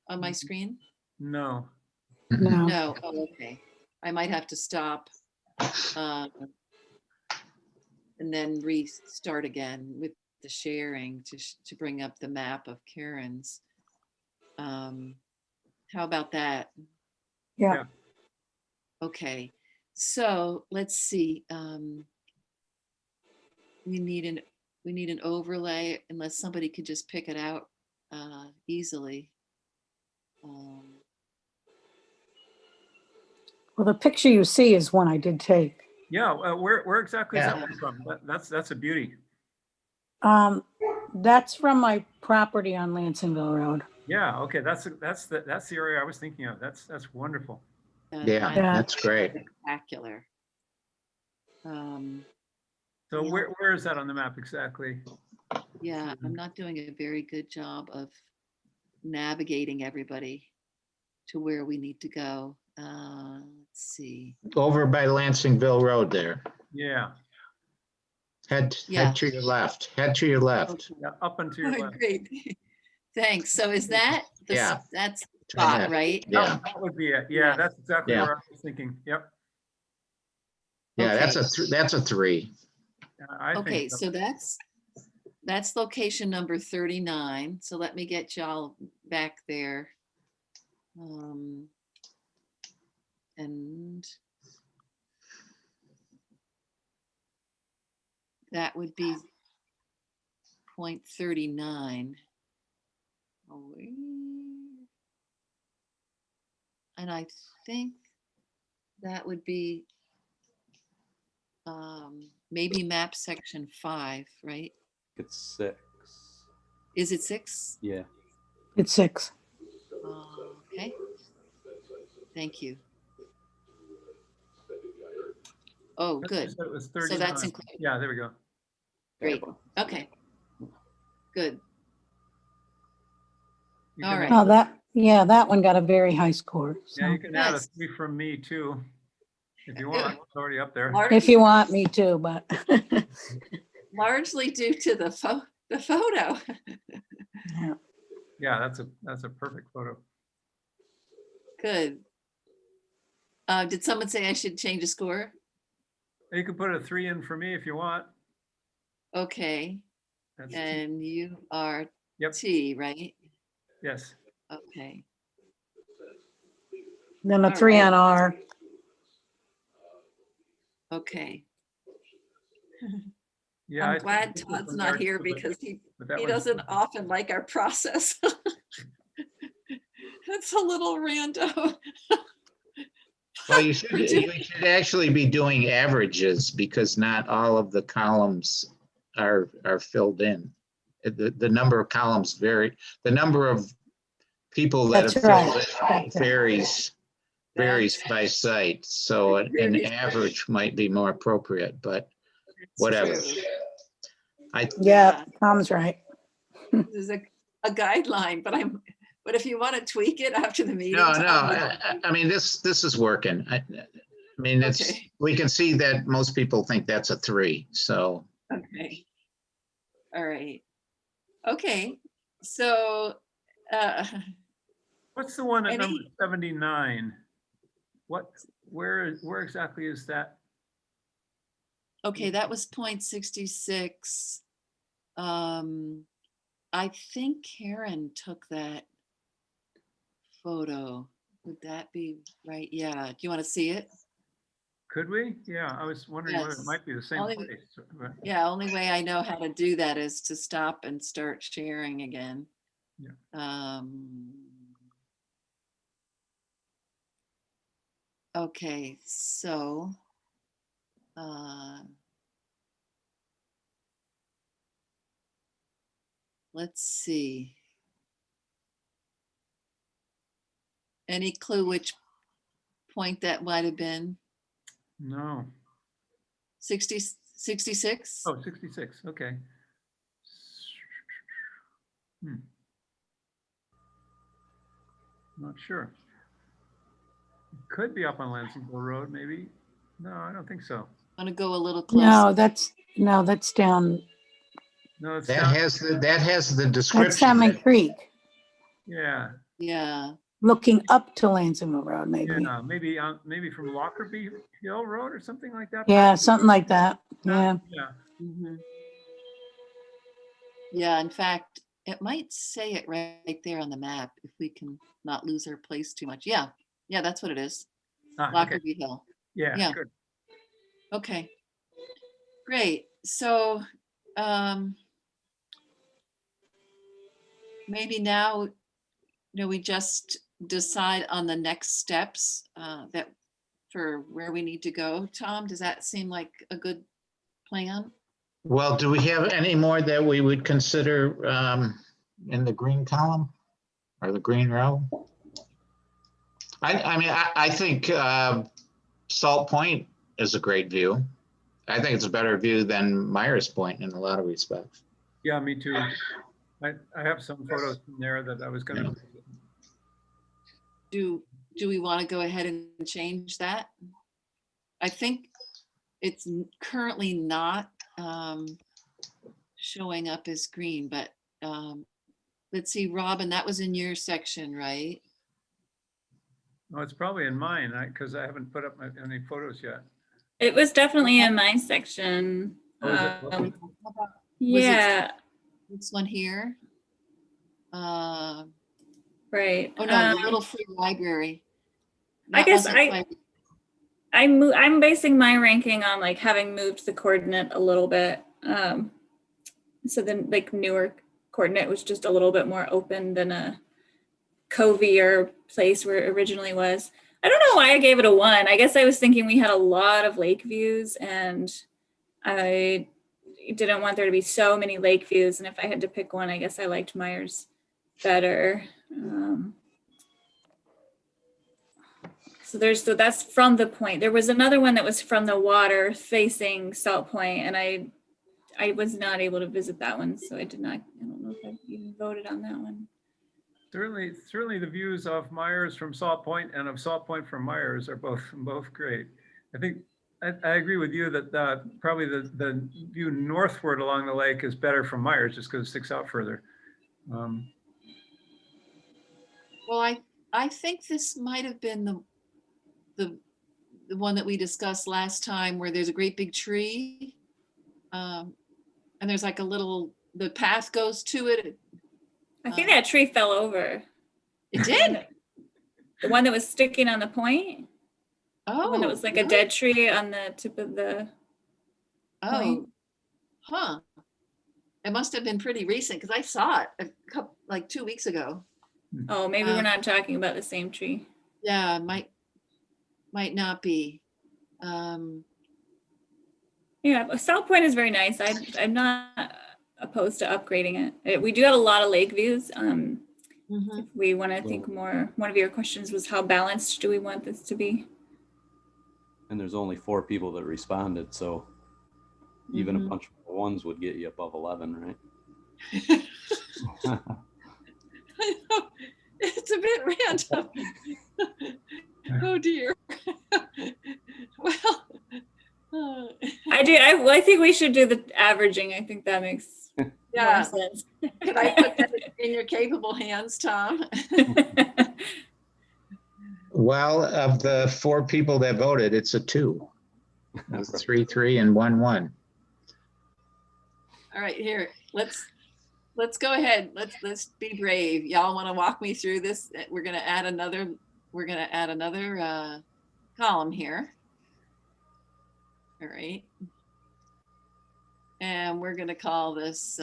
on my screen? No. No. No. Oh, okay. I might have to stop and then restart again with the sharing to bring up the map of Karen's. How about that? Yeah. Okay. So let's see. We need an overlay unless somebody could just pick it out easily. Well, the picture you see is one I did take. Yeah, where exactly is that Yeah. one from? That's a beauty. That's from my property on Lansingville Road. Yeah, okay, that's the area I was thinking of. That's wonderful. Yeah, Yeah. that's great. Spectacular. So Yeah. where is that on the map exactly? Yeah, I'm not doing a very good job of navigating everybody to where we need to go. Let's see. Over by Lansingville Road there. Yeah, Head Yeah. to your left. Head to your left. yeah, up and to your left. Great. Thanks. So is that Yeah. that's the Turn spot, left. right? Yeah. That would be it. Yeah. Yeah, that's exactly Yeah. where I was thinking. Yep. Yeah, Okay. that's a 3. I Okay, think so. so that's location number 39. So let me get y'all back there. And that would be point 39. And I think that would be maybe map section 5, right? It's 6. Is it 6? Yeah. It's 6. Okay. Thank you. Oh, That's good. just that it was So 39. that's included. Yeah, there we go. Great. Okay. Good. You All can right. Oh, that one got a very high score. Yeah, So you can add a Nice. 3 from me too, if you want. It's already up there. if you want me to, but Largely due to the photo. yeah. Yeah, that's a perfect photo. Good. Did someone say I should change a score? You can put a 3 in for me if you want. Okay. That's And you are Yep. T, right? Yes. Okay. Then a All 3 right. on R. Okay. Yeah. I I'm think glad this was Todd's from not there here too, but- because he but that he one's- doesn't often like our process. It's a little rando. Well, you should actually be doing averages because not all of the columns are filled in. The number of columns vary. The number of people that have That's filled right. in varies by site. So an Varies. average might be more appropriate, but It's whatever. true. Yeah, Tom's right. This is a guideline, but if you want to tweak it after the meeting. No, Tom, I mean, this is working. I mean, Okay. we can see that most people think that's a 3, so. Okay. All right. Okay. So, What's the one at Any- number 79? Where exactly is that? okay, that was 0.66. I think Karen took that photo. Would that be right? Yeah. Do you want to see it? Could we? Yeah, I was wondering whether it Yes. might be the same Only- place. but- Yeah, only way I know how to do that is to stop and start sharing again. Yeah. Okay, so let's see. Any clue which point that might have been? No. 66? Oh, 66. Okay. Not sure. Could be up on Lansingville Road, maybe. No, I don't think so. Want to go a little closer? No, that's down. No, it's That down. has the That's description. Salmon Creek, Yeah, Yeah. looking up to Lansingville Road, maybe. yeah, maybe from Lockerbie Hill Road or something like that. Yeah, something like that. Yeah. Yeah. Mhm. Yeah, in fact, it might say it right there on the map if we can not lose our place too much. Yeah, that's what it is. Okay. Lockerbie Hill. Yeah, Yeah. good. Okay. Great. So maybe now, we just decide on the next steps that for where we need to go. Tom, does that seem like a good plan? Well, do we have any more that we would consider in the green column or the green row? I mean, I think Salt Point is a great view. I think it's a better view than Myers Point in a lot of respects. Yeah, me too. I have some photos from there that I was going to. Do we want to go ahead and change that? I think it's currently not showing up as green, but let's see, Robin, that was in your section, right? Oh, it's probably in mine because I haven't put up any photos yet. It was definitely in my section. Oh, is it? Okay. Yeah, This one here. Oh right. no, the little free library. I That guess wasn't quite- I'm basing my ranking on like having moved the coordinate a little bit. So then like Newark coordinate was just a little bit more open than a covier place where it originally was. I don't know why I gave it a 1. I guess I was thinking we had a lot of lake views and I didn't want there to be so many lake views. And if I had to pick one, I guess I liked Myers better. So that's from the point. There was another one that was from the water facing Salt Point, and I was not able to visit that one, so I don't know if I even voted on that one. Certainly the views of Myers from Salt Point and of Salt Point from Myers are both great. I think I agree with you that probably the view northward along the lake is better from Myers just because it sticks out further. Well, I think this might have been the one that we discussed last time where there's a great big tree. And there's like the path goes to it. I think that tree fell over. It did? The one that was sticking on the point? Oh. The one that was like really? a dead tree on the tip of the point? Huh. It must have been pretty recent because I saw it like 2 weeks ago. Oh, maybe we're not talking about the same tree. Yeah, might not be. Yeah, South Point is very nice. I'm not opposed to upgrading it. We do have a lot of lake views. If we want to think more, one of your questions was how balanced do we want this to be? And there's only 4 people that responded, so even a bunch of ones would get you above 11, right? I know. It's a bit random. Oh dear. Well, I think we should do the averaging. I think that makes more sense. Could I put that in your capable hands, Tom? Well, of the 4 people that voted, it's a 2. It's 3, 3, and 1, 1. All right, here, let's go ahead. Let's be brave. Y'all want to walk me through this? We're gonna add another column here. All right. And we're gonna call this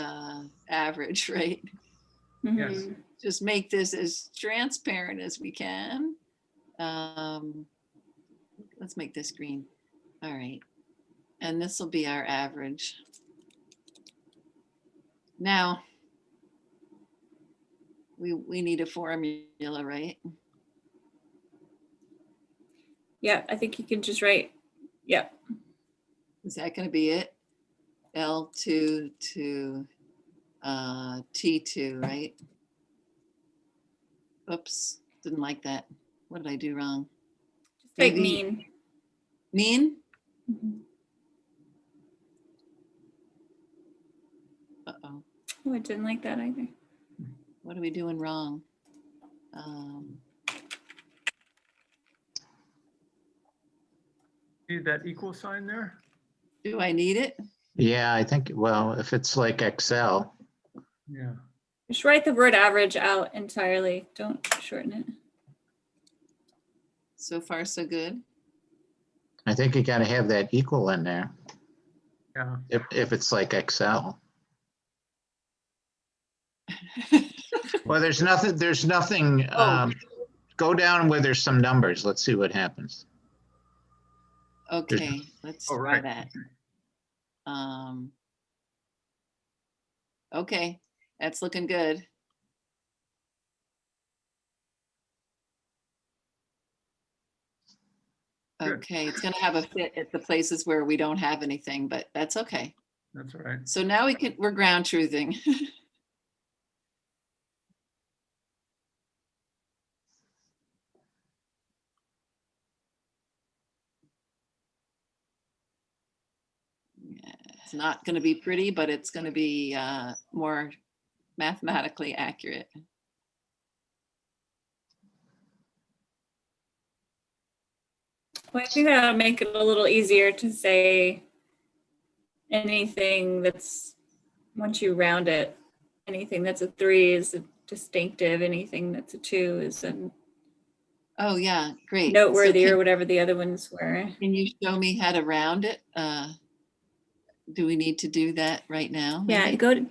average, right? Yes. Just make this as transparent as we can. Let's make this green. All right. And this will be our average. Now, we need a formula, right? Yeah, I think you can just write, yeah. Is that going to be it? L2 to T2, right? Oops, didn't like that. What did I do wrong? Just like mean. Mean? Uh-oh. Oh, I didn't like that either. What are we doing wrong? Need that equal sign there? Do I need it? Yeah, I think, well, if it's like Excel, Yeah. Just write the word average out entirely. Don't shorten it. So far, so good. I think you got to have that equal in there Yeah. if it's like Excel. Well, there's nothing, go down where there's some numbers. Let's see what happens. Okay, let's try that. Okay, that's looking good. Okay, it's gonna have a fit at the places where we don't have anything, but that's okay. That's all right. So now we're ground truthing. It's not going to be pretty, but it's going to be more mathematically accurate. Well, I think that'll make it a little easier to say anything that's, once you round it, anything that's a 3 is a distinctive, anything that's a 2 is a Oh yeah, great. noteworthy, or whatever the other ones were. Can you show me how to round it? Do we need to do that right now? Yeah, maybe? go to,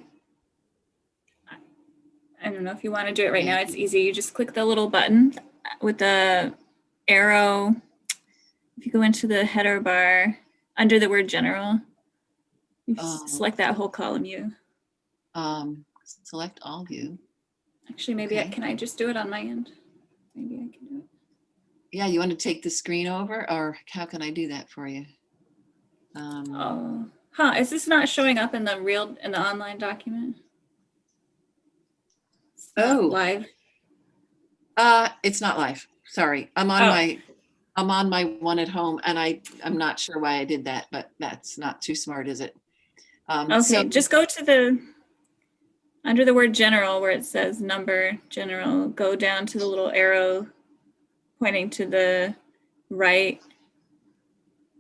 I don't know if you want to do it right now. It's easy. You just click the little button with the arrow. If you go into the header bar under the word general, you select that whole column. You select all view. actually, maybe Okay. can I just do it on my end? Maybe I can do it. Yeah, you want to take the screen over, or how can I do that for you? Oh, huh. Is this not showing up in the online document? It's not Oh. live. It's not live. Sorry, I'm on my one at home, and I'm not sure why I did that, but that's not too smart, is it? Okay, So just go to under the word general where it says number general, go down to the little arrow pointing to the right.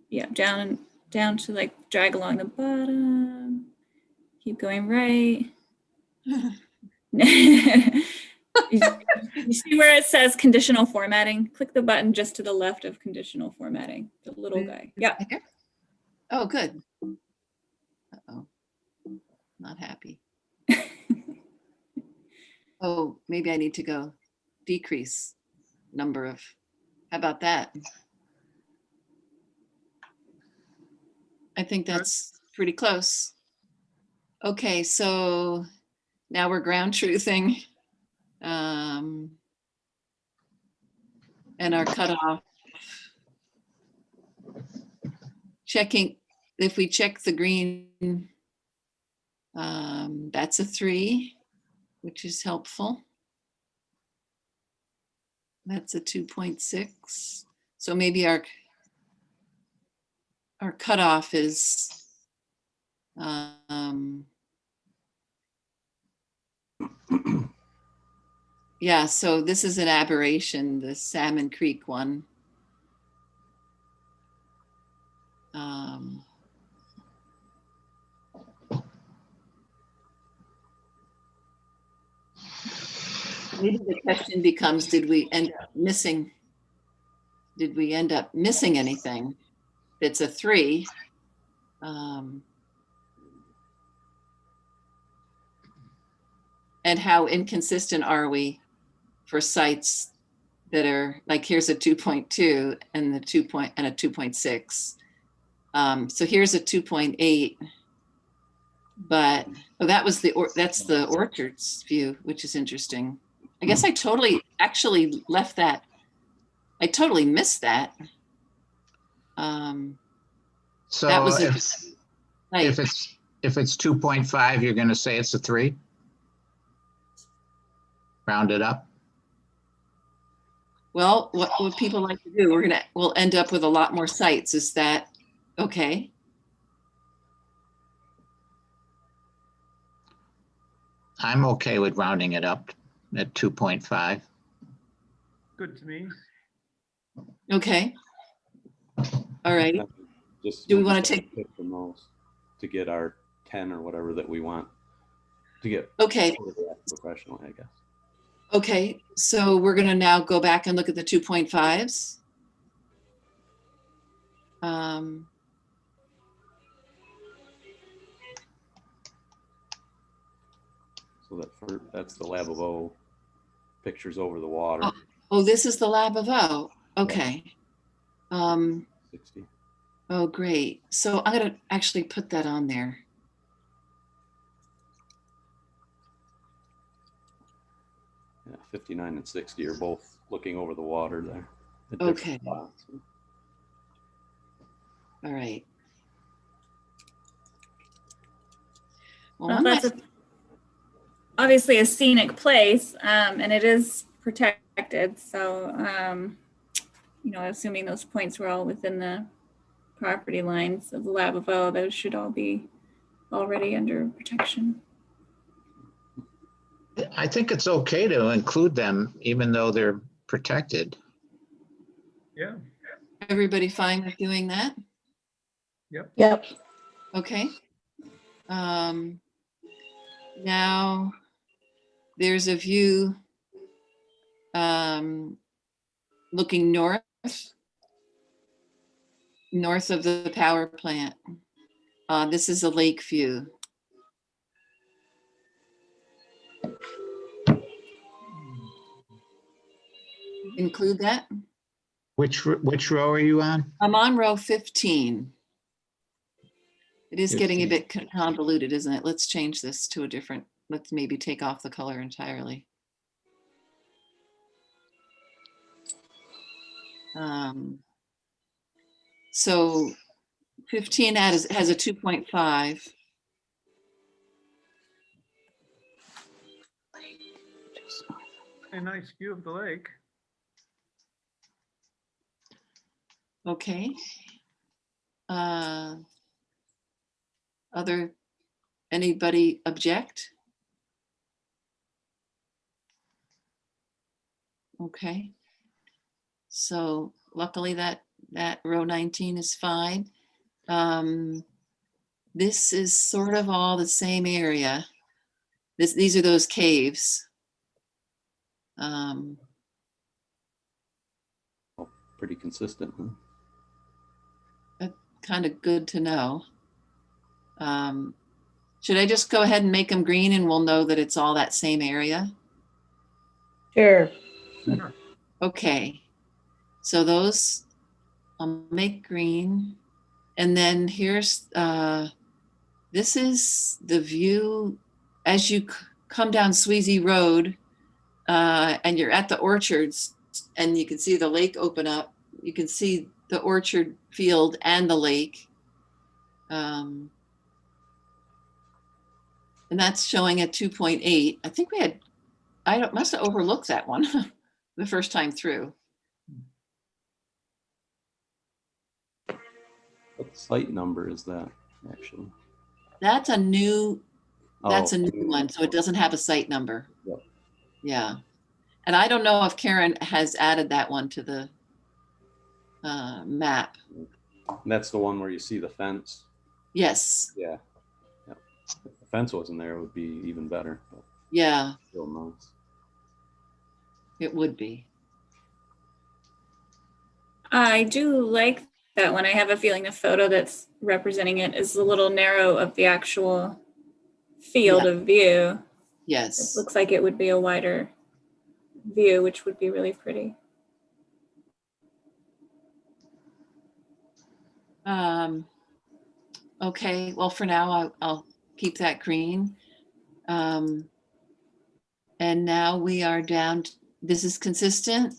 Yeah, down to like drag along the bottom. Keep going right. You see where it says conditional formatting? Click the button just to the left of conditional formatting, the little guy. Yeah. Oh, good. Uh-oh, not happy. Oh, maybe I need to go decrease number of, how about that? I think that's pretty close. Okay, so now we're ground truthing. And our cutoff. Checking, if we check the green, that's a 3, which is helpful. That's a 2.6. So maybe our cutoff is yeah, so this is an aberration, the Salmon Creek one. Maybe the question becomes, did we end up missing anything? It's a 3. And how inconsistent are we for sites that are like, here's a 2.2 and a 2.6. So here's a 2.8, but that's the orchards view, which is interesting. I guess I totally actually left that. I totally missed that. So that was if it's 2.5, you're going to say it's a 3? Round it up. Well, what people like to do, we'll end up with a lot more sites. Is that okay? I'm okay with rounding it up at 2.5. Good to me. Okay. All righty. Just Do we want to take pick the most to get our 10 or whatever that we want to get? Okay. Professional, I guess. Okay, so we're going to now go back and look at the 2.5s. So that's the Lab of O pictures over the water. Oh, this is the Lab of O. Okay. 60. Oh, great. So I'm going to actually put that on there. Yeah, 59 and 60 are both looking over the water there. Okay. All right. Well, that's obviously a scenic place, and it is protected. So, assuming those points were all within the property lines of the Lab of O, those should all be already under protection. I think it's okay to include them, even though they're protected. Yeah. Everybody fine with doing that? Yep. Okay. Now there's a view looking north of the power plant. This is a lake view. Include that? Which row are you on? I'm on row 15. It is getting a 15. bit convoluted, isn't it? Let's change this to a different, let's maybe take off the color entirely. So 15 has a 2.5. A nice view of the lake. Okay. Anybody object? Okay. So luckily that row 19 is fine. This is sort of all the same area. These are those caves. Pretty consistent. Huh? Kind of good to know. Should I just go ahead and make them green and we'll know that it's all that same area? Sure. Okay. So those I'll make green. And then here's, this is the view as you come down Sweezy Road and you're at the orchards and you can see the lake open up. You can see the orchard field and the lake. And that's showing at 2.8. I think must have overlooked that one the first time through. What site number is that actually? That's a new Oh, one, so it doesn't have a site number. Yep. Yeah. And I don't know if Karen has added that one to the map. And that's the one where you see the fence. Yes. Yeah. If the fence wasn't there, it would be even better. But Yeah, still nice. it would be. I do like that one. I have a feeling the photo that's representing it is a little narrow of the actual field of view. It Yes. looks like it would be a wider view, which would be really pretty. Okay, well, for now, I'll keep that green. And now we are down, this is consistent.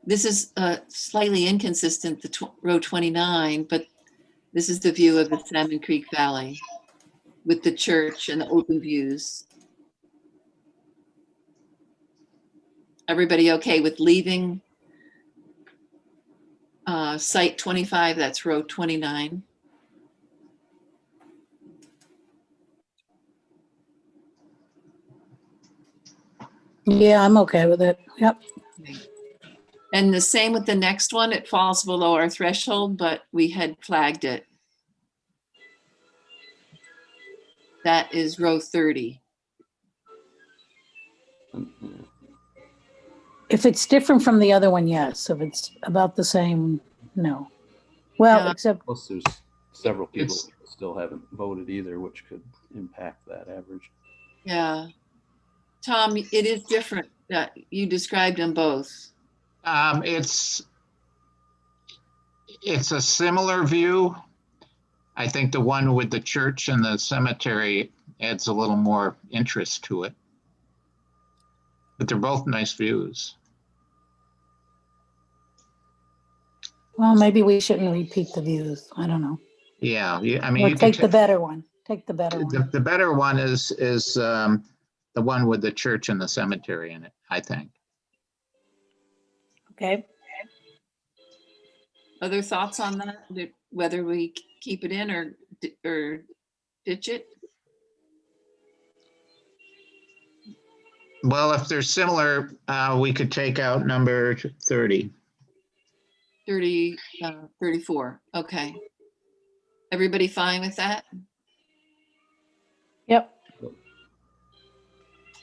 This is slightly inconsistent, row 29, but this is the view of the Salmon Creek Valley with the church and the open views. Everybody okay with leaving site 25? That's row 29. Yeah, I'm okay with it. Yep. And the same with the next one, it falls below our threshold, but we had flagged it. That is row 30. If it's different from the other one, yes. If it's about the same, no. Well, Yeah. except, Plus, there's several people who still haven't voted either, which could impact that average. Yeah. Tom, it is different. You described them both. It's a similar view. I think the one with the church and the cemetery adds a little more interest to it. But they're both nice views. well, maybe we shouldn't repeat the views. I don't know. Yeah, I mean, Or you take could the better one. Take the better one. the better one is the one with the church and the cemetery in it, I think. Okay. Other thoughts on that? Whether we keep it in or ditch it? Well, if they're similar, we could take out number 30. 34. Okay. Everybody fine with that? Yep.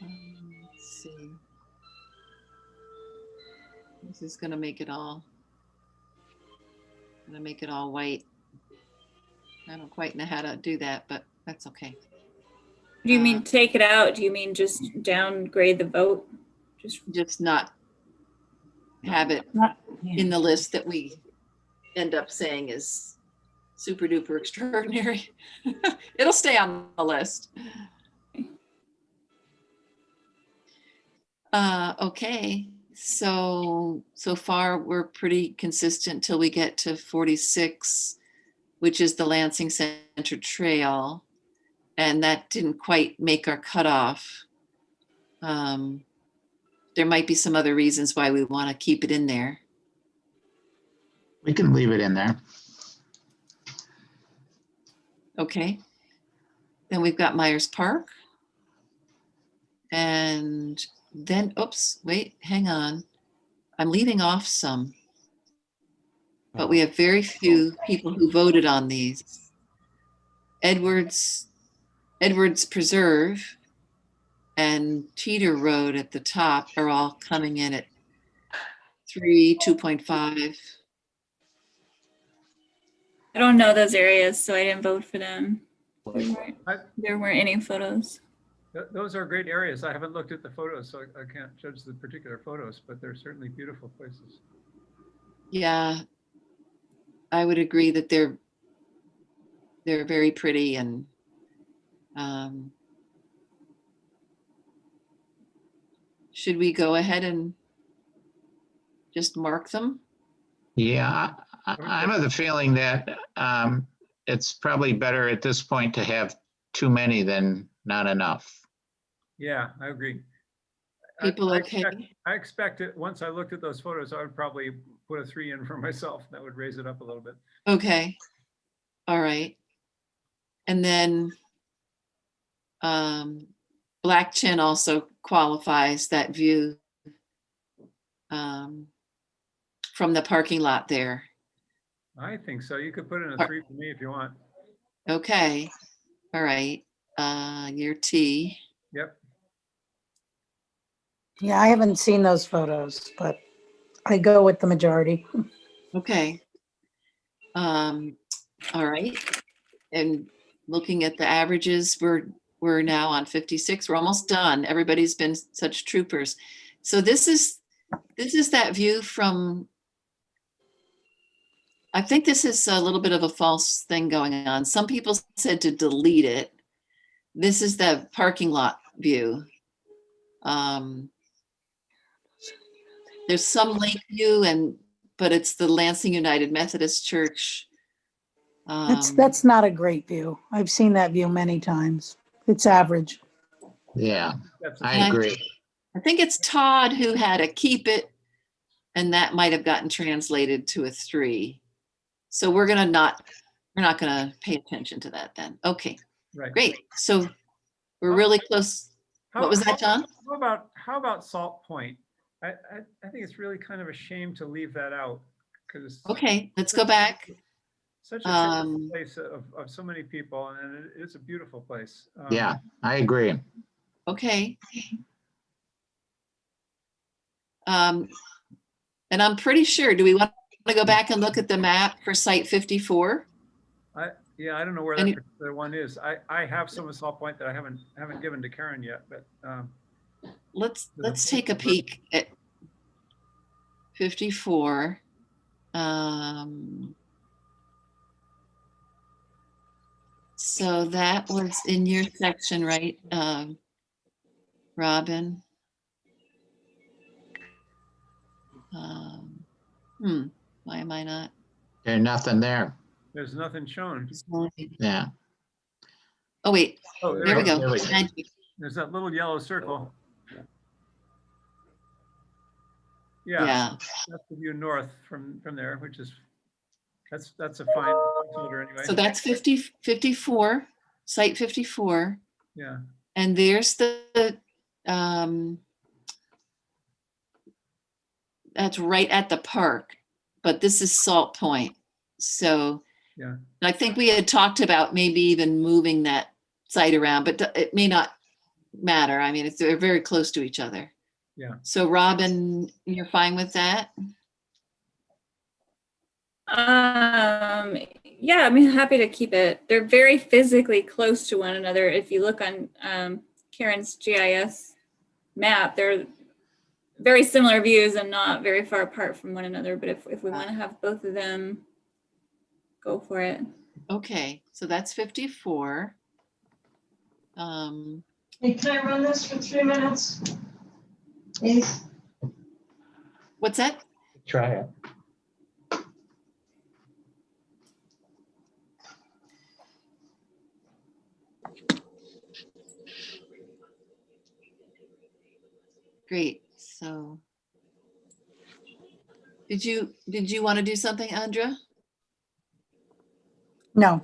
Let's see. This is gonna make it all white. I don't quite know how to do that, but that's okay. Do you mean take it out? Do you mean just downgrade the vote? Just not have it Not- yeah. in the list that we end up saying is super duper extraordinary. It'll stay on the list. Okay, so far we're pretty consistent till we get to 46, which is the Lansing Center Trail. And that didn't quite make our cutoff. There might be some other reasons why we want to keep it in there. We can leave it in there. Okay. Then we've got Myers Park. And then, oops, wait, hang on. I'm leaving off some, but we have very few people who voted on these. Edwards Preserve and Teeter Road at the top are all coming in at 3, 2.5. I don't know those areas, so I didn't vote for them. I- There weren't any photos. Those are great areas. I haven't looked at the photos, so I can't judge the particular photos, but they're certainly beautiful places. Yeah, I would agree that they're very pretty, and should we go ahead and just mark them? Yeah, I'm of the feeling that it's probably better at this point to have too many than not enough. Yeah, I agree. People okay? I expect it, once I looked at those photos, I would probably put a 3 in for myself. That would raise it up a little bit. Okay, all right. And then Black Chin also qualifies, that view from the parking lot there. I think so. You could put in a 3 for me if you want. Okay, all right. Year T. Yep. Yeah, I haven't seen those photos, but I go with the majority. Okay. All right. And looking at the averages, we're now on 56. We're almost done. Everybody's been such troopers. So this is that view from, I think this is a little bit of a false thing going on. Some people said to delete it. This is the parking lot view. There's some lake view, but it's the Lansing United Methodist Church. That's not a great view. I've seen that view many times. It's average. Yeah, That's I agree. I think it's Todd who had a keep it, and that might have gotten translated to a 3. So we're not gonna pay attention to that then. Okay, right. great. So we're really close. What was that, John? How about Salt Point? I think it's really kind of a shame to leave that out, because Okay, let's go back. such a beautiful place of so many people, and it's a beautiful place. Yeah, I agree. Okay. And I'm pretty sure, do we want to go back and look at the map for site 54? Yeah, I don't know where that particular one is. I have some of Salt Point that I haven't given to Karen yet, but Let's take a peek at 54. So that was in your section, right, Robin? Why am I not? There's nothing there. there's nothing shown. Yeah. Oh, wait, Oh, there we go. There we go. Magic. There's that little yellow circle. Yeah, Yeah, that's the view north from there, which is, that's a fine filter anyway. so that's 54, site 54. Yeah, And there's that's right at the park, but this is Salt Point. So yeah. I think we had talked about maybe even moving that site around, but it may not matter. I mean, they're very close to each other. Yeah. So Robin, you're fine with that? Yeah, I mean, happy to keep it. They're very physically close to one another. If you look on Karen's GIS map, they're very similar views and not very far apart from one another. But if we want to have both of them, go for it. Okay, so that's 54. Hey, can I run this for 3 minutes? Please? What's that? Try it. Great. So did you want to do something, Andra? No,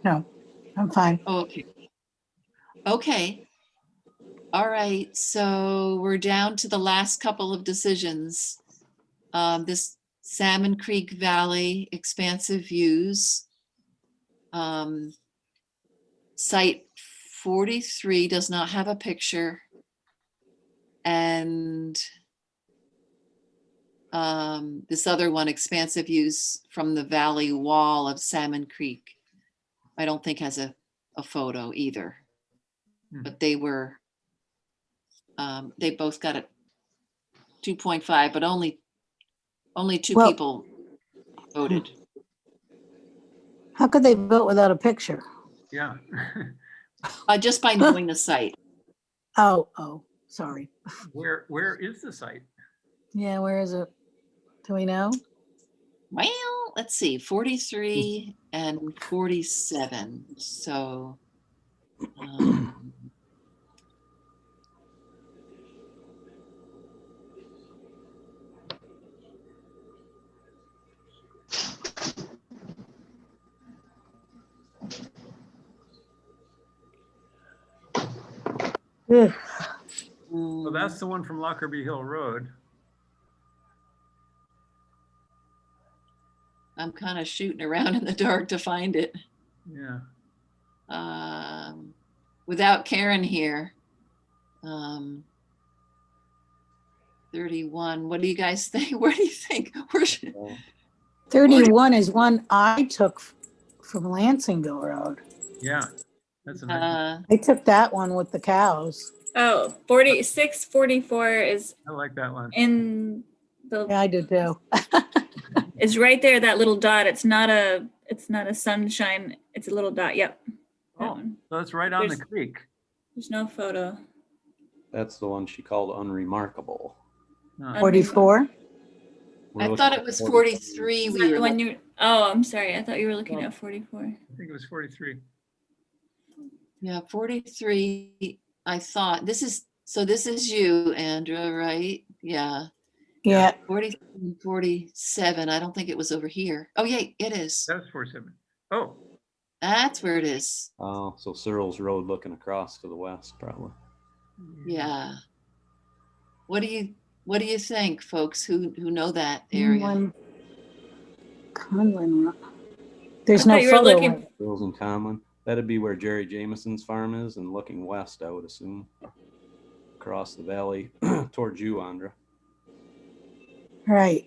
I'm fine. Oh, okay. Okay. All right. So we're down to the last couple of decisions. This Salmon Creek Valley expansive views. Site 43 does not have a picture. And this other one, expansive views from the valley wall of Salmon Creek, I don't think has a photo either. But they were, they both got a 2.5, but only two Well- people voted. How could they vote without a picture? Yeah. Just by knowing the site. Oh, sorry. Where is the site? Yeah, where is it? Do we know? Well, let's see, 43 and 47. So Ugh. Well, that's the one from Lockerbie Hill Road. I'm kind of shooting around in the dark to find it. Yeah. Without Karen here. 31. What do you guys think? Where do you think? 31 is one I took from Lansingville Road. Yeah. That's a nice one. I took that one with the cows. Oh, 46, 44 is I like that one. in the, Yeah, I do too. is right there, that little dot. It's not a sunshine. It's a little dot. Yep. That Oh, one. so it's right on the There's- creek. There's no photo. That's the one she called unremarkable. Huh. 44? We're I looking thought at it was 43. 43. Is We that were the one you, oh, I'm sorry. I thought you were looking Oh. at 44. I think it was 43. Yeah, 43. I thought this is you, Andra, right? Yeah. Yeah. 43 and 47. I don't think it was over here. Oh, yeah, it is. That was 47. Oh, That's where it is. Oh, so Searles Road looking across to the west, probably. Yeah. What do you think, folks who know that area? Conlin. There's I no thought you were photo. looking- Searles and Conlin. That'd be where Jerry Jameson's farm is, and looking west, I would assume. Across the valley towards you, Andra. Right.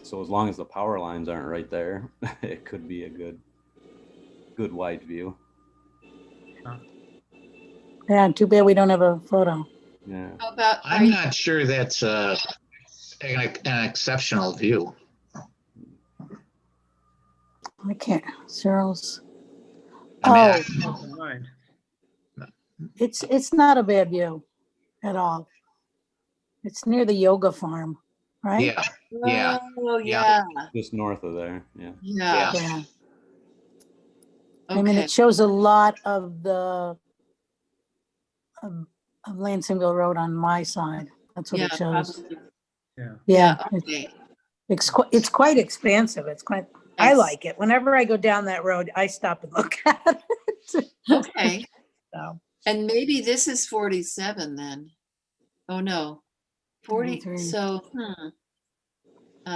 So as long as the power lines aren't right there, it could be a good wide view. Yeah, too bad we don't have a photo. Yeah. How about, are I'm you- not sure that's an exceptional view. I can't. Searles. I mean, Oh, never mind. it's not a bad view at all. It's near the yoga farm, right? Yeah, yeah. Oh, Yeah. yeah. Just north of there. Yeah. Yeah. Yeah. I mean, Okay. it shows a lot of the of Lansingville Road on my side. That's what Yeah, it shows. probably. Yeah. Yeah, Okay. it's quite expansive. It's quite. I Nice. like it. Whenever I go down that road, I stop and look at it. Okay. So, And maybe this is 47 then. Oh, no. 40. 33. So,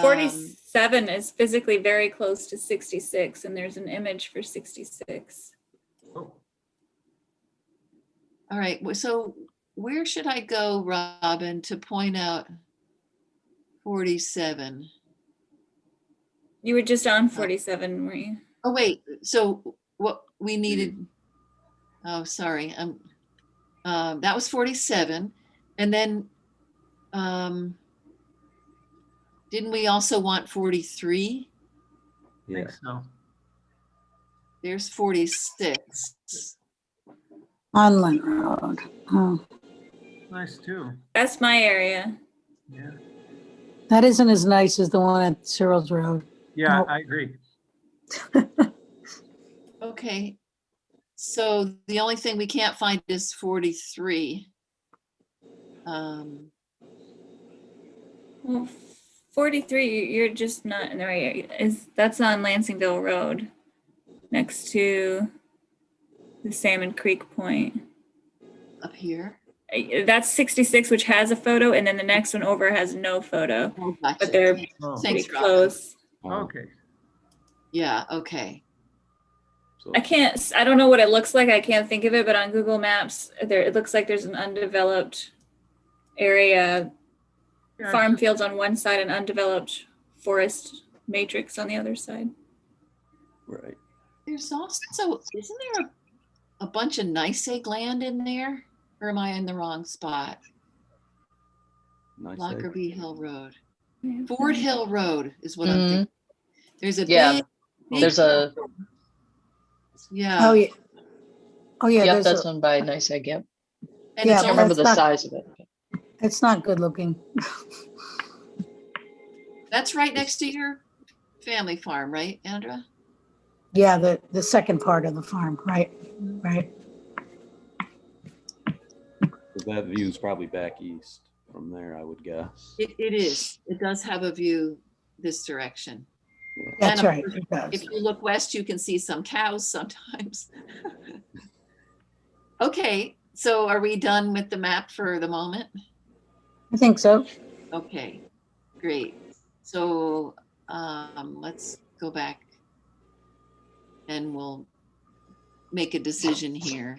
47 is physically very close to 66, and there's an image for 66. Oh, all right. So where should I go, Robin, to point out 47? You were just on 47, weren't you? Oh, wait, so what we needed, oh, sorry, that was 47. And then, didn't we also want 43? I Yeah. think so. There's 46. On Lynn Road. Oh, Nice too. That's my area. Yeah. that isn't as nice as the one at Searles Road. Yeah, Nope. I agree. Okay, so the only thing we can't find is 43. Well, 43, you're just not in the right area. That's on Lansingville Road, next to the Salmon Creek Point. Up here. That's 66, which has a photo, and then the next one over has no photo, Oh, gotcha. but they're Oh, Thanks, pretty Robin. close. okay. Yeah, okay. So I don't know what it looks like. I can't think of it, but on Google Maps, it looks like there's an undeveloped area, Yeah, farm fields on one side and undeveloped forest matrix on the other side. right. There's also, isn't there a bunch of nice egg land in there? Or am I in the wrong spot? Nice. Lockerbie Hill Road. Yeah. Ford Hill Road is what I'm Mhm. thinking. There's a Yeah, big, there's a, yeah. Oh, yeah. Oh, yeah, yep, there's that's a, one by Nice Egg, yep. And Yeah, it's I can't only, remember that's the not- size of it. it's not good looking. that's right next to your family farm, right, Andra? Yeah, the second part of the farm, right, right. So that view's probably back east from there, I would guess. It is. It does have a view this direction. That's And right, it does. if you look west, you can see some cows sometimes. Okay, so are we done with the map for the moment? I think so. Okay, great. So let's go back and we'll make a decision here.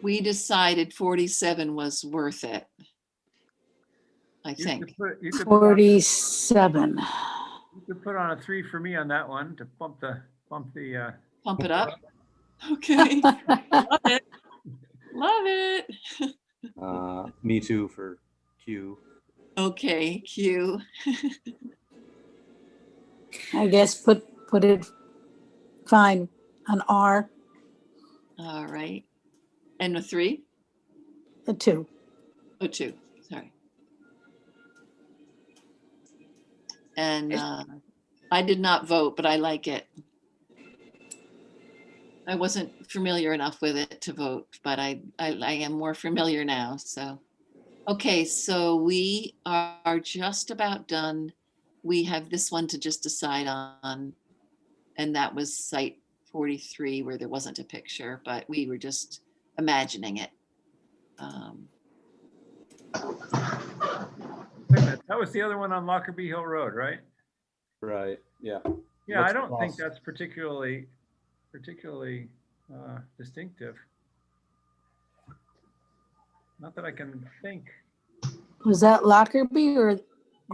We decided 47 was worth it, I You think. you could 47. put on a 3 for me on that one to bump the Pump it up. Okay, love it. Love it. Me too for Q. Okay, Q. I guess put it, fine, an R, All right. And a 3? a 2. Oh, 2, sorry. And I did not vote, but I like it. I wasn't familiar enough with it to vote, but I am more familiar now, so. Okay, so we are just about done. We have this one to just decide on, and that was site 43 where there wasn't a picture, but we were just imagining it. Wait a minute, that was the other one on Lockerbie Hill Road, right? Right, yeah. Yeah, I Looks don't think across. that's particularly distinctive. Not that I can think. Was that Lockerbie or the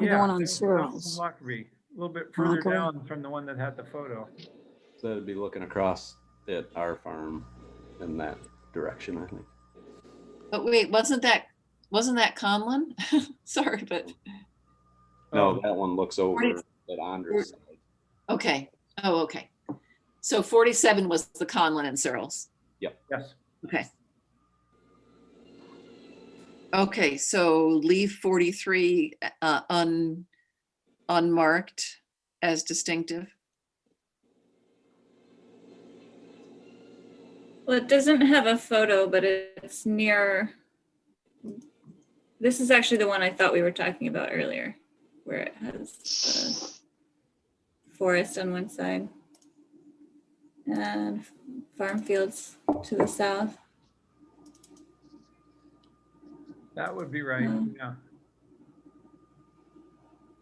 Yeah, one on that was Searles? Lockerbie, a little bit further Lockerbie. down from the one that had the photo. So that'd be looking across at our farm in that direction, I think. But wait, wasn't that Conlon? Sorry, but No, Oh. that one looks over at Andre's side. okay. Oh, okay. So 47 was the Conlon and Searles. Yes. Okay. Okay, so leave 43 unmarked as distinctive. Well, it doesn't have a photo, but it's near. This is actually the one I thought we were talking about earlier, where it has the forest on one side and farm fields to the south. That would be right, Hmm. yeah.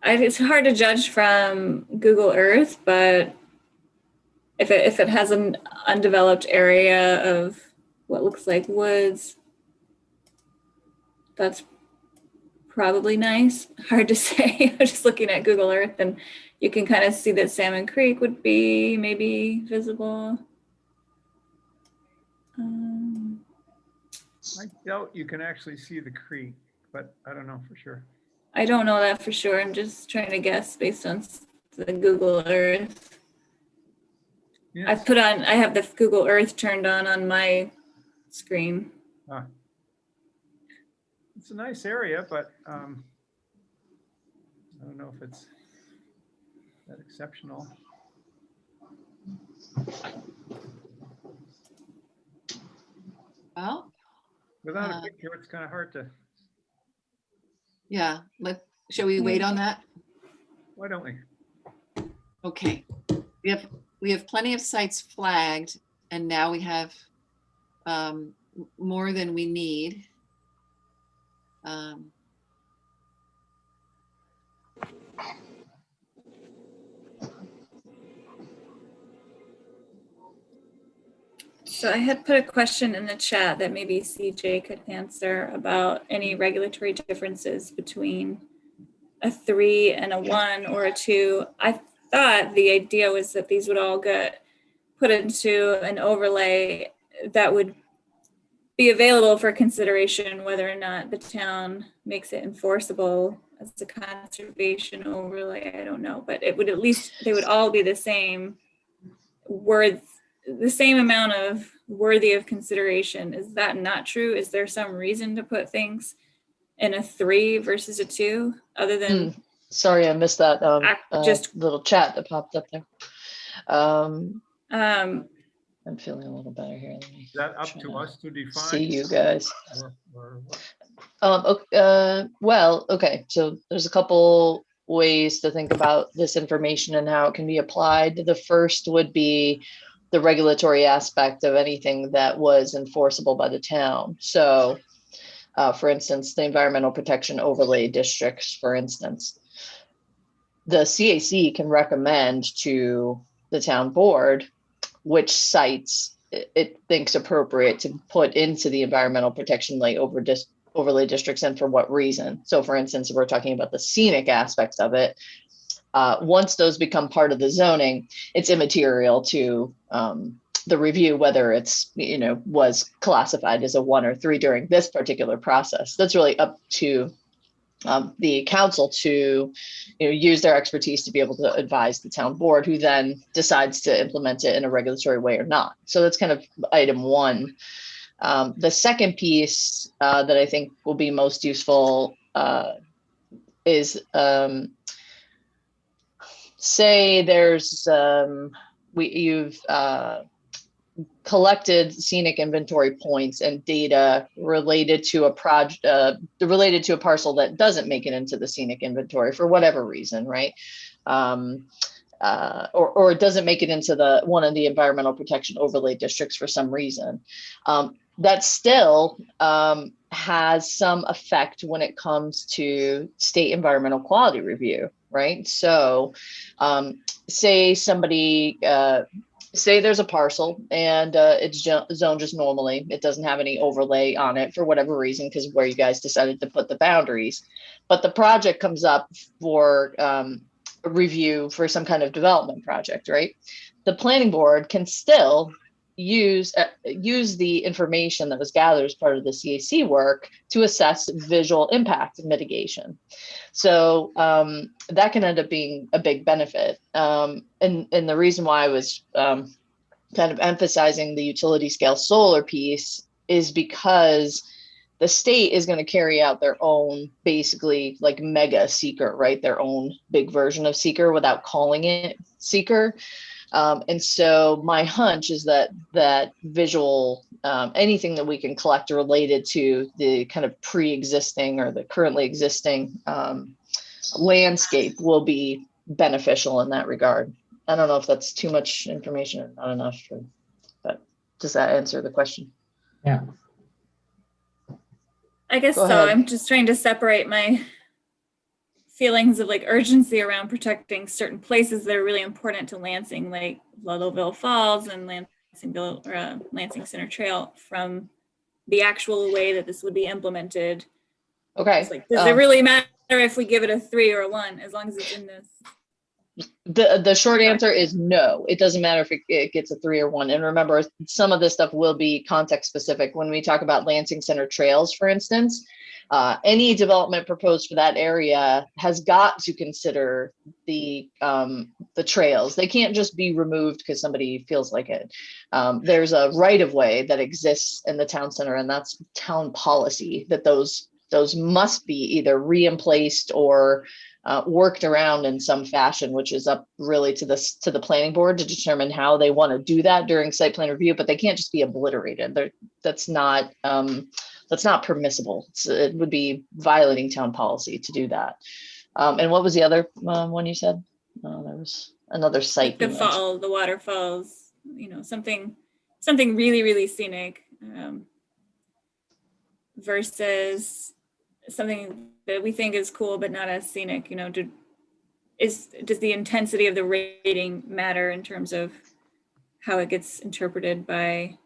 It's hard to judge from Google Earth, but if it has an undeveloped area of what looks like woods, that's probably nice. Hard to say. I'm just looking at Google Earth and you can kind of see that Salmon Creek would be maybe visible. I doubt you can actually see the creek, but I don't know for sure. I don't know that for sure. I'm just trying to guess based on the Google Earth. Yes. I have the Google Earth turned on my screen. It's a nice area, but I don't know if it's that exceptional. Well, Without a picture, it's kind of hard to. yeah, shall we wait on that? Why don't we? Okay, we have plenty of sites flagged, and now we have more than we need. So I had put a question in the chat that maybe CJ could answer about any regulatory differences between a 3 and a 1 or a 2. I thought the idea was that these would all get put into an overlay that would be available for consideration whether or not the town makes it enforceable as a conservation overlay. I don't know, but it would at least, they would all be the same the same amount of worthy of consideration. Is that not true? Is there some reason to put things in a 3 versus a 2 other than sorry, I missed that just little chat that popped up there. I'm feeling a little better here. Let me Is that up try to us to define? see you guys. Or what? Well, okay, so there's a couple ways to think about this information and how it can be applied. The first would be the regulatory aspect of anything that was enforceable by the town. So, for instance, the environmental protection overlay districts, for instance, the CAC can recommend to the town board which sites it thinks appropriate to put into the environmental protection overlay districts and for what reason. So for instance, if we're talking about the scenic aspects of it, once those become part of the zoning, it's immaterial to the review whether it's, was classified as a 1 or 3 during this particular process. That's really up to the council to use their expertise to be able to advise the town board, who then decides to implement it in a regulatory way or not. So that's kind of item 1. The second piece that I think will be most useful is say there's you've collected scenic inventory points and data related to a project, related to a parcel that doesn't make it into the scenic inventory for whatever reason, right? Or it doesn't make it into one of the environmental protection overlay districts for some reason. That still has some effect when it comes to state environmental quality review, right? So say somebody, say there's a parcel and it's zoned just normally. It doesn't have any overlay on it for whatever reason, because where you guys decided to put the boundaries. But the project comes up for a review for some kind of development project, right? The planning board can still use the information that was gathered as part of the CAC work to assess visual impact mitigation. So that can end up being a big benefit. And the reason why I was kind of emphasizing the utility scale solar piece is because the state is going to carry out their own, basically like mega seeker, right? Their own big version of seeker without calling it seeker. And so my hunch is that visual, anything that we can collect related to the kind of pre-existing or the currently existing landscape will be beneficial in that regard. I don't know if that's too much information or not enough, but does that answer the question? Yeah. I guess so. I'm just trying to separate my feelings of like urgency around protecting certain places that are really important to Lansing, like Ludlowville Falls and Lansing Center Trail, from the actual way that this would be implemented Okay. It's like, does it really matter if we give it a 3 or a 1, as long as it's in this? The short answer is no. It doesn't matter if it gets a 3 or 1. And remember, some of this stuff will be context specific. When we talk about Lansing Center trails, for instance, any development proposed for that area has got to consider the trails. They can't just be removed because somebody feels like it. There's a right of way that exists in the town center, and that's town policy that those must be either re-emplaced or worked around in some fashion, which is up really to the planning board to determine how they want to do that during site plan review. But they can't just be obliterated. That's not permissible. It would be violating town policy to do that. And what was the other one you said? There was another site. Like the waterfalls, something really, really scenic, versus something that we think is cool but not as scenic. Does the intensity of the rating matter in terms of how it gets interpreted by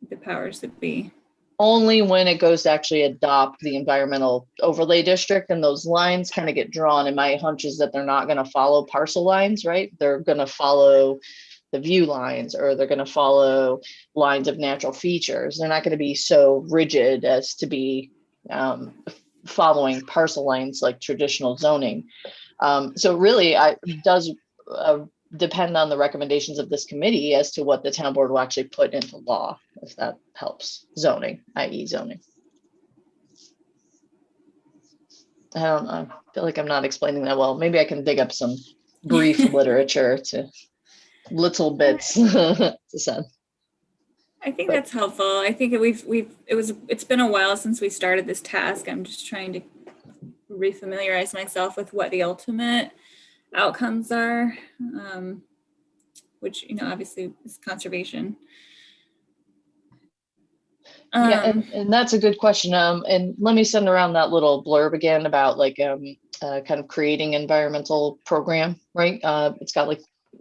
the powers that be? Only when it goes to actually adopt the environmental overlay district, and those lines kind of get drawn. And my hunch is that they're not going to follow parcel lines, right? They're going to follow the view lines, or they're going to follow lines of natural features. They're not going to be so rigid as to be following parcel lines like traditional zoning. So really, it does depend on the recommendations of this committee as to what the town board will actually put into law, if that helps. Zoning, i.e. zoning. I feel like I'm not explaining that well. Maybe I can dig up some brief literature to little bits to send. I think that's helpful. I think it's been a while since we started this task. I'm just trying to refamiliarize myself with what the ultimate outcomes are, which obviously is conservation. Yeah, and that's a good question. And let me send around that little blurb again about kind of creating environmental program, right? It's got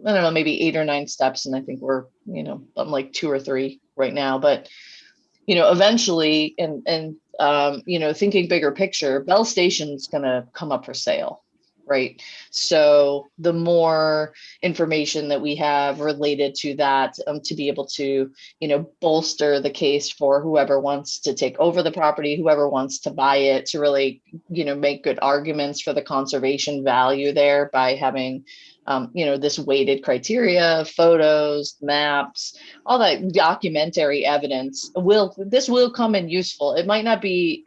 I don't know, maybe 8 or 9 steps, and I think we're on like 2 or 3 right now. But eventually, and thinking bigger picture, Bell Station's going to come up for sale, right? So the more information that we have related to that, to be able to, bolster the case for whoever wants to take over the property, whoever wants to buy it, to really, make good arguments for the conservation value there by having, this weighted criteria, photos, maps, all that documentary evidence this will come in useful. It might not be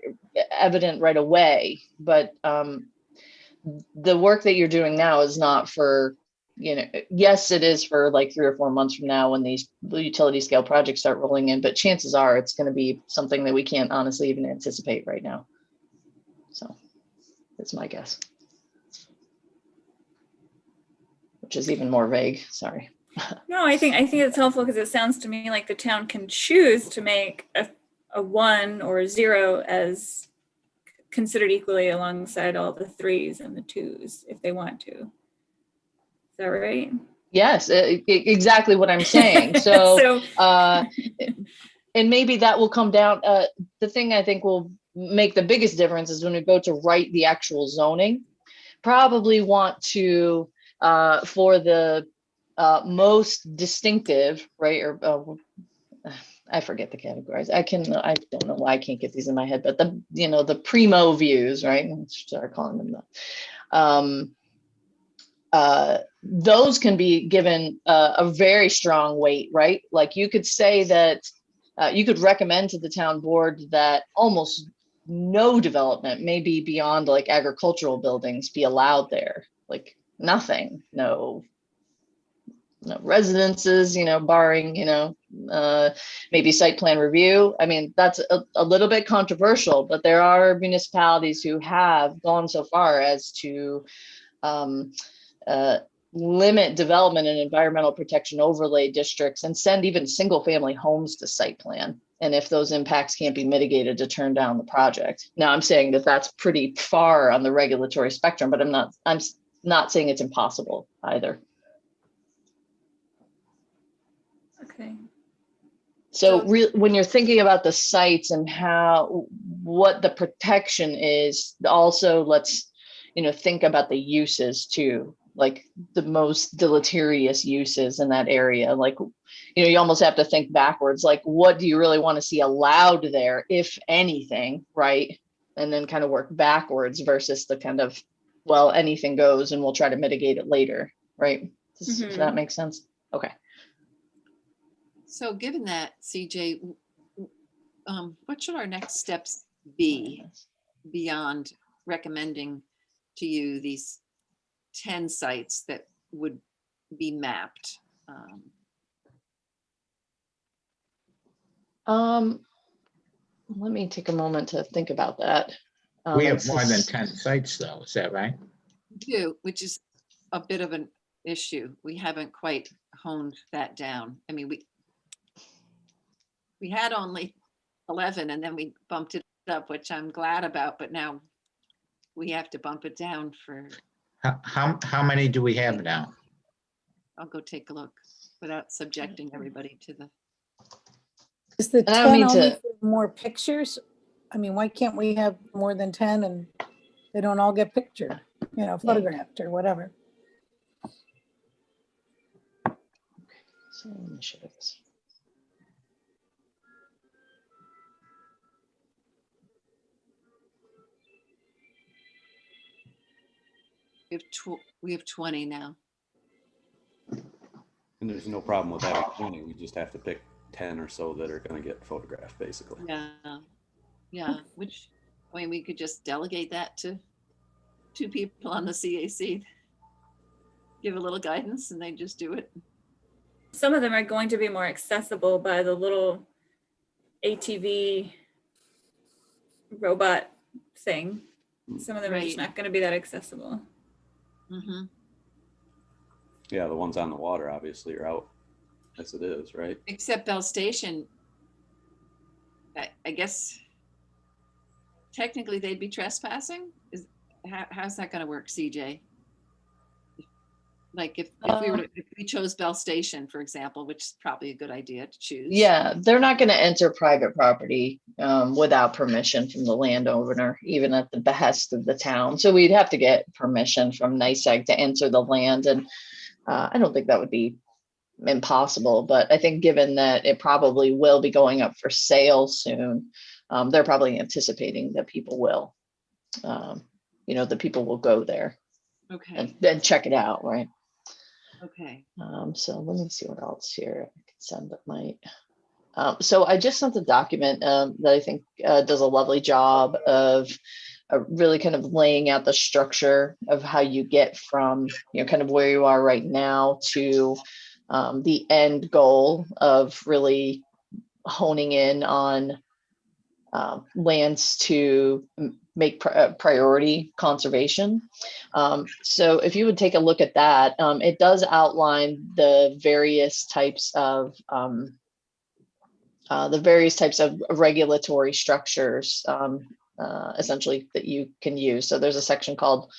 evident right away, but the work that you're doing now is not for, yes, it is for like 3 or 4 months from now when these utility scale projects start rolling in, but chances are it's going to be something that we can't honestly even anticipate right now. So that's my guess, which is even more vague. Sorry. No, I think it's helpful because it sounds to me like the town can choose to make a 1 or a 0 as considered equally alongside all the 3s and the 2s if they want to. Is that right? Yes, exactly what I'm saying. So, and maybe that will come down. The thing I think will make the biggest difference is when we go to write the actual zoning, probably want to, for the most distinctive, right? Or I forget the categories. I don't know why I can't get these in my head, but the primo views, right? Let's start calling them that. Those can be given a very strong weight, right? Like you could say that you could recommend to the town board that almost no development, maybe beyond like agricultural buildings, be allowed there. Like nothing, no residences, barring, maybe site plan review. I mean, that's a little bit controversial, but there are municipalities who have gone so far as to limit development in environmental protection overlay districts and send even single family homes to site plan. And if those impacts can't be mitigated, to turn down the project. Now I'm saying that that's pretty far on the regulatory spectrum, but I'm not saying it's impossible either. Okay. So when you're thinking about the sites and what the protection is. Also, let's, think about the uses too, like the most deleterious uses in that area. Like, you almost have to think backwards, like what do you really want to see allowed there, if anything, right? And then kind of work backwards versus the kind of, well, anything goes and we'll try to mitigate it later, right? If that makes sense. Okay. So given that, CJ, what should our next steps be beyond recommending to you these 10 sites that would be mapped? Let me take a moment to think about that. We have more than 10 sites though, is that right? Do, which is a bit of an issue. We haven't quite honed that down. I mean, we had only 11 and then we bumped it up, which I'm glad about, but now we have to bump it down for, How many do we have now? I'll go take a look without subjecting everybody to the, Is the And I don't 10 mean only to- for more pictures? I mean, why can't we have more than 10 and they don't all get pictured, photographed or whatever? So initiatives. we have 20 now. And there's no problem with having 20. We just have to pick 10 or so that are going to get photographed, basically. Yeah, which, I mean, we could just delegate that to 2 people on the CAC. Give a little guidance and they just do it. Some of them are going to be more accessible by the little ATV robot thing. Some of them are just Right. not going to be that accessible. Mm-hmm. Yeah, the ones on the water obviously are out as it is, right? Except Bell Station, I guess technically they'd be trespassing. How's that going to work, CJ? Like if we chose Bell Station, for example, which is probably a good idea to choose. Yeah, they're not going to enter private property without permission from the landowner, even at the behest of the town. So we'd have to get permission from NYSEG to enter the land. And I don't think that would be impossible, but I think given that it probably will be going up for sale soon, they're probably anticipating that people will, the people will go there Okay. and then check it out, right? Okay. So let me see what else here I can send that might. So I just sent a document that I think does a lovely job of really kind of laying out the structure of how you get from, kind of where you are right now to the end goal of really honing in on lands to make priority conservation. So if you would take a look at that, it does outline the various types of regulatory structures essentially that you can use. So there's a section called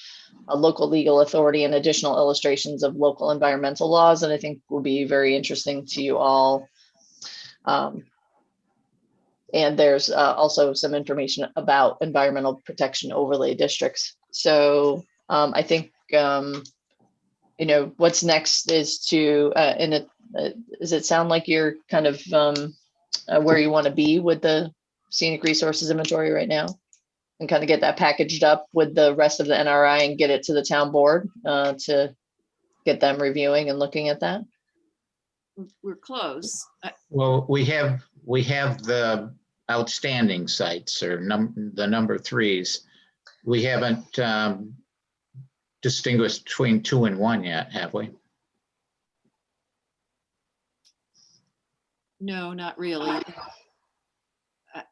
a local legal authority and additional illustrations of local environmental laws, and I think will be very interesting to you all. And there's also some information about environmental protection overlay districts. So I think, what's next is to, does it sound like you're kind of where you want to be with the scenic resources inventory right now? And kind of get that packaged up with the rest of the NRI and get it to the town board to get them reviewing and looking at that? We're close. Well, we have the outstanding sites or the number 3s. We haven't distinguished between 2 and 1 yet, have we? No, not really.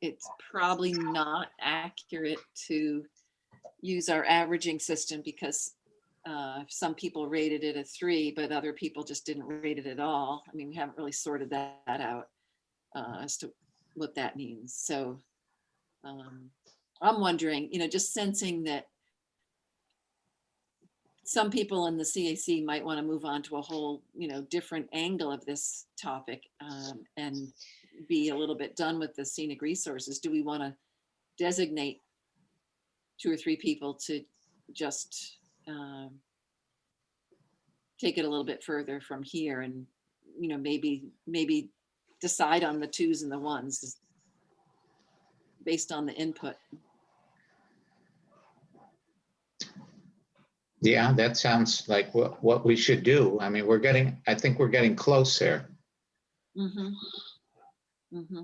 It's probably not accurate to use our averaging system because some people rated it a 3, but other people just didn't rate it at all. I mean, we haven't really sorted that out as to what that means. So I'm wondering, just sensing that some people in the CAC might want to move on to a whole, different angle of this topic and be a little bit done with the scenic resources. Do we want to designate 2 or 3 people to just take it a little bit further from here, and maybe decide on the 2s and the 1s based on the input. Yeah, that sounds like what we should do. I mean, I think we're getting close here. Mm-hmm. Mm-hmm.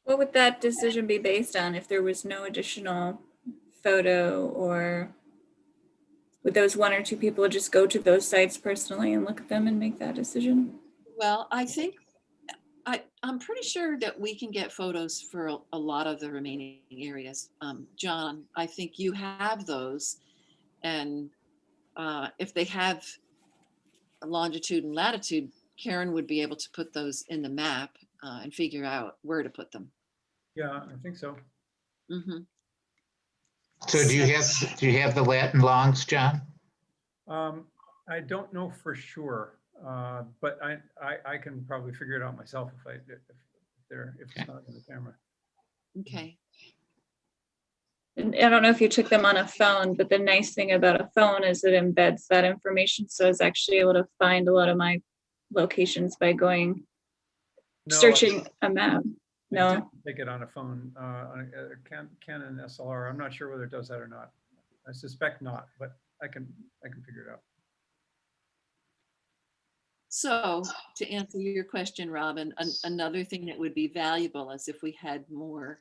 What would that decision be based on if there was no additional photo, or would those 1 or 2 people just go to those sites personally and look at them and make that decision? Well, I think I'm pretty sure that we can get photos for a lot of the remaining areas. John, I think you have those, and if they have a longitude and latitude, Karen would be able to put those in the map and figure out where to put them. Yeah, I think so. Mm-hmm. So do you have the Latin longs, John? I don't know for sure, but I can probably figure it out myself if it's not in the camera. Okay. And I don't know if you took them on a phone, but the nice thing about a phone is it embeds that information. So I was actually able to find a lot of my locations by going, searching a map. I No, did take it on a phone, on a Canon SLR. I'm not sure whether it does that or not. I suspect not, but I can figure it out. So to answer your question, Robin, another thing that would be valuable is if we had more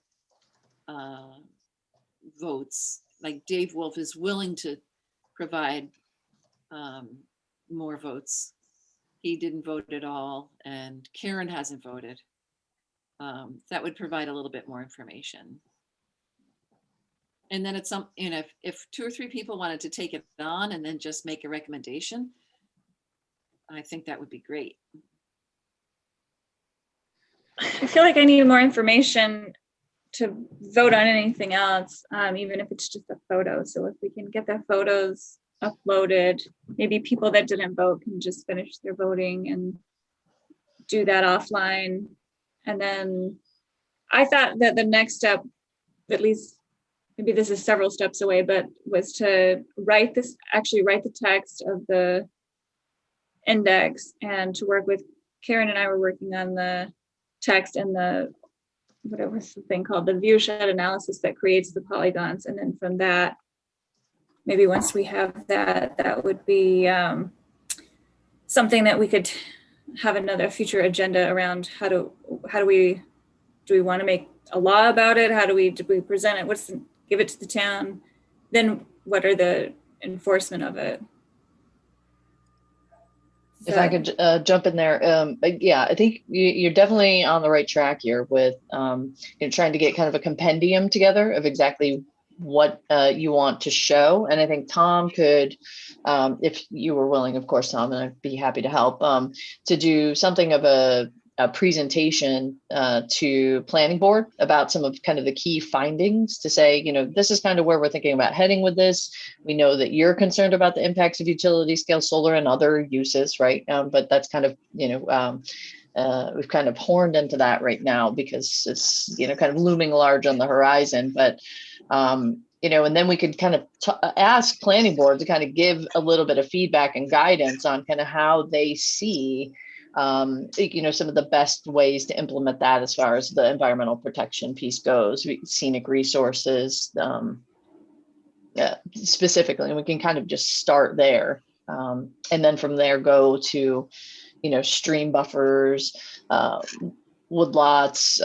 votes. Like Dave Wolf is willing to provide more votes. He didn't vote at all, and Karen hasn't voted. That would provide a little bit more information. And then it's if 2 or 3 people wanted to take it on and then just make a recommendation, I think that would be great. I feel like I need more information to vote on anything else, even if it's just a photo. So if we can get the photos uploaded, maybe people that didn't vote can just finish their voting and do that offline. And then I thought that the next step, at least maybe this is several steps away, but was to actually write the text of the index, and to work with Karen and I were working on the text and whatever the thing called, the viewshed analysis that creates the polygons. And then from that, maybe once we have that, that would be something that we could have another future agenda around. Do we want to make a law about it? Do we present it? Give it to the town? Then what are the enforcement of it? If I could jump in there, yeah, I think you're definitely on the right track here with trying to get kind of a compendium together of exactly what you want to show. And I think Tom could, if you were willing, of course, Tom, and I'd be happy to help, to do something of a presentation to planning board about some of kind of the key findings, to say, this is kind of where we're thinking about heading with this. We know that you're concerned about the impacts of utility scale solar and other uses, right? But that's kind of, we've kind of horned into that right now because it's, kind of looming large on the horizon. But, and then we could kind of ask planning board to kind of give a little bit of feedback and guidance on kind of how they see some of the best ways to implement that as far as the environmental protection piece goes, scenic resources specifically, and we can kind of just start there. And then from there go to, stream buffers, woodlots,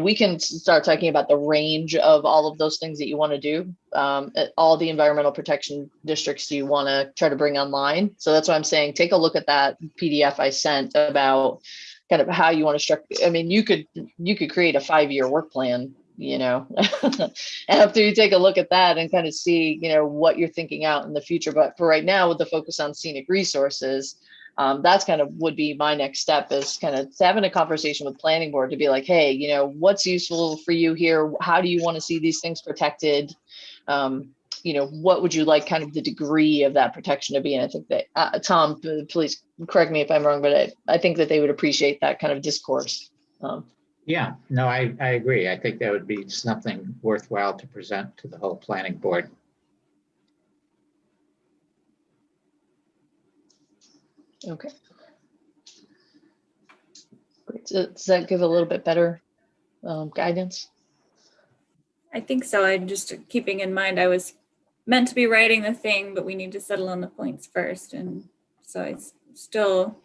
we can start talking about the range of all of those things that you want to do, all the environmental protection districts you want to try to bring online. So that's why I'm saying, take a look at that PDF I sent about kind of how you want to structure. I mean, you could create a 5-year work plan, after you take a look at that and kind of see, what you're thinking out in the future. But for right now, with the focus on scenic resources, that's kind of would be my next step, is kind of having a conversation with planning board to be like, hey, what's useful for you here? How do you want to see these things protected? What would you like kind of the degree of that protection to be? And I think that, Tom, please correct me if I'm wrong, but I think that they would appreciate that kind of discourse. Yeah, no, I agree. I think that would be something worthwhile to present to the whole planning board. Okay. Great. Does that give a little bit better guidance? I think so. I'm just keeping in mind I was meant to be writing the thing, but we need to settle on the points first. And so I still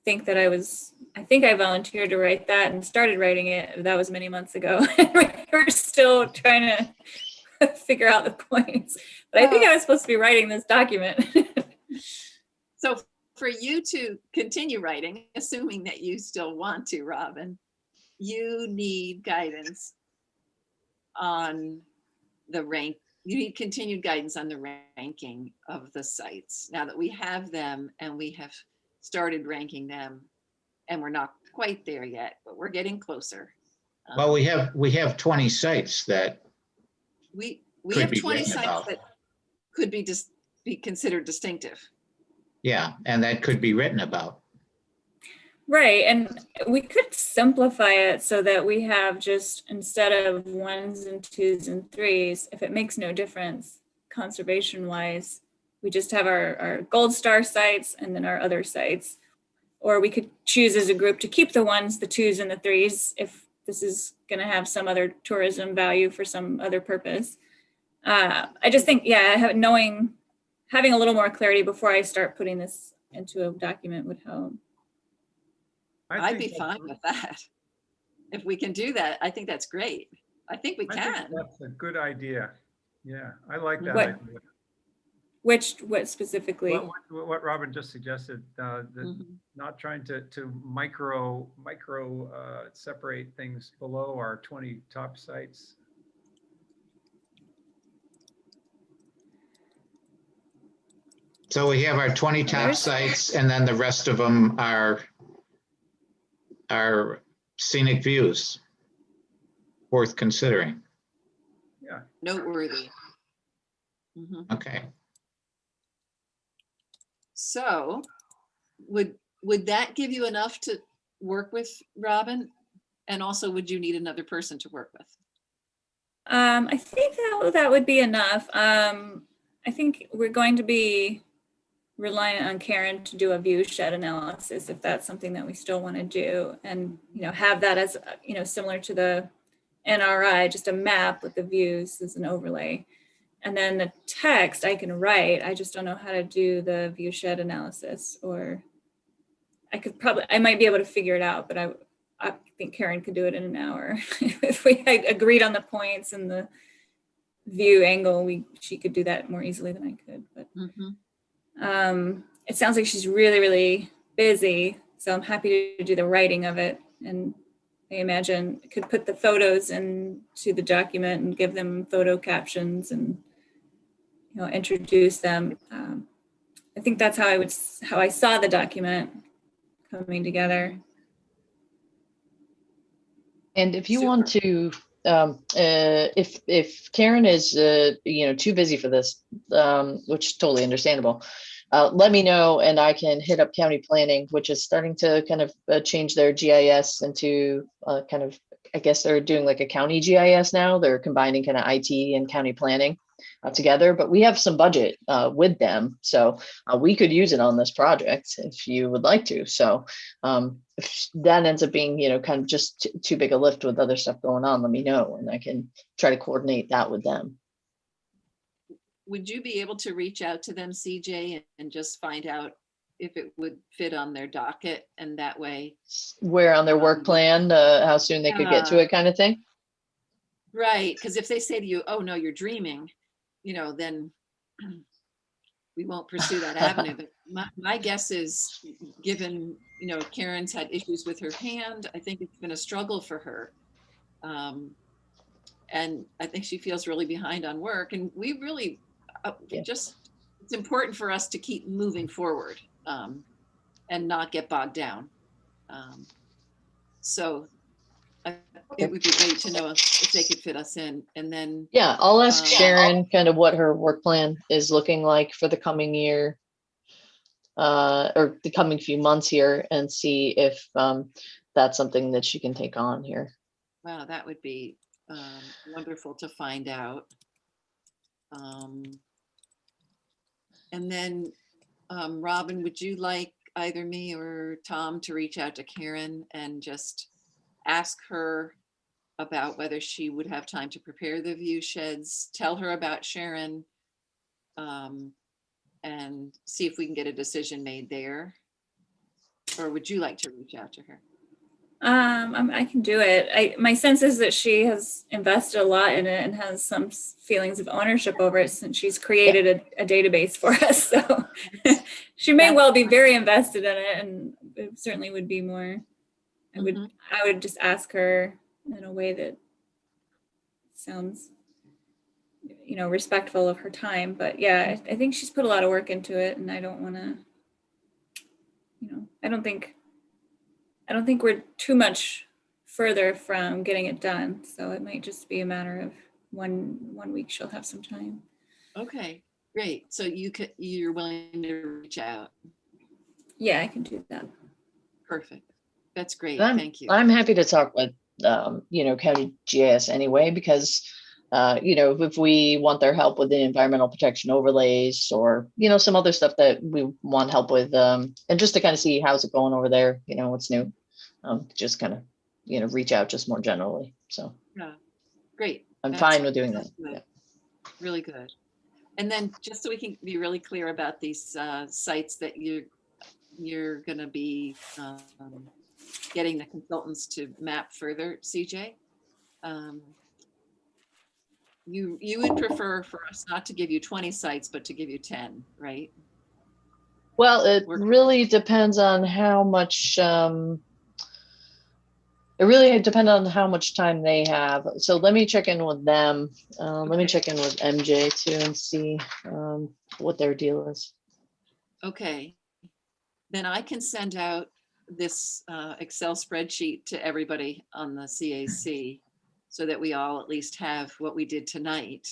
think that I think I volunteered to write that and started writing it. That was many months ago. We're still trying to figure out the points. But I think I was supposed to be writing this document. So for you to continue writing, assuming that you still want to, Robin, you need guidance on the rank. You need continued guidance on the ranking of the sites. Now that we have them and we have started ranking them, and we're not quite there yet, but we're getting closer. Well, we have 20 sites that We could have be 20 written sites about. that could be considered distinctive. Yeah, and that could be written about. Right. And we could simplify it so that we have just, instead of 1s and 2s and 3s, if it makes no difference conservation wise, we just have our gold star sites and then our other sites. Or we could choose as a group to keep the 1s, the 2s, and the 3s if this is going to have some other tourism value for some other purpose. I just think, yeah, having a little more clarity before I start putting this into a document would help. I'd be fine with that. If we can do that, I think that's great. I think we can. think that's a good idea. Yeah, I like that What? idea. What specifically? What Robin just suggested, not trying to micro separate things below our 20 top sites. So we have our 20 top sites, and then the rest of them are scenic views worth considering. Yeah. Noteworthy. Mhm. Okay. So would that give you enough to work with, Robin? And also, would you need another person to work with? I think that would be enough. I think we're going to be reliant on Karen to do a view shed analysis if that's something that we still want to do, and have that as similar to the NRI, just a map with the views as an overlay. And then the text I can write. I just don't know how to do the view shed analysis, or I might be able to figure it out, but I think Karen could do it in an hour. If we agreed on the points and the view angle, she could do that more easily than I could. But it sounds like she's really, really busy. So I'm happy to do the writing of it. And I imagine I could put the photos into the document and give them photo captions and introduce them. I think that's how I saw the document coming together. And if you want to, if Karen is too busy for this, which is totally understandable, let me know and I can hit up county planning, which is starting to kind of change their GIS into kind of, I guess they're doing like a county GIS now. They're combining kind of IT and county planning together, but we have some budget with them. So we could use it on this project if you would like to. So if that ends up being, kind of just too big a lift with other stuff going on, let me know and I can try to coordinate that with them. Would you be able to reach out to them, CJ, and just find out if it would fit on their docket, and that way? Where on their work plan, how soon they could get to it, kind of thing? Right, because if they say to you, oh, no, you're dreaming, then we won't pursue that avenue. But my guess is, given, Karen's had issues with her hand, I think it's been a struggle for her. And I think she feels really behind on work. And we really it's important for us to keep moving forward and not get bogged down. So it would be great to know if they could fit us in. And then I'll ask Sharon kind of what her work plan is looking like for the coming year or the coming few months here, and see if that's something that she can take on here. Wow, that would be wonderful to find out. And then, Robin, would you like either me or Tom to reach out to Karen and just ask her about whether she would have time to prepare the view sheds, tell her about Sharon, and see if we can get a decision made there? Or would you like to reach out to her? I can do it. My sense is that she has invested a lot in it and has some feelings of ownership over it since she's created a database for us. So she may well be very invested in it, and it certainly would be more. I would just ask her in a way that sounds, respectful of her time. But yeah, I think she's put a lot of work into it, and I don't want to. I don't think we're too much further from getting it done. So it might just be a matter of one week she'll have some time. Okay, great. So you're willing to reach out? Yeah, I can do that. Perfect. That's great. Thank you. I'm happy to talk with, County GIS anyway, because, if we want their help with the environmental protection overlays or, some other stuff that we want help with, and just to kind of see how's it going over there, what's new, just kind of, reach out just more generally. So yeah, great. I'm fine with doing that. Yeah. Really good. And then just so we can be really clear about these sites that you're going to be getting the consultants to map further, CJ. You would prefer for us not to give you 20 sites, but to give you 10, right? Well, it really depends on how much, it really depends on how much time they have. So let me check in with them. Let me check in with MJ too and see what their deal is. Okay. Then I can send out this Excel spreadsheet to everybody on the CAC so that we all at least have what we did tonight.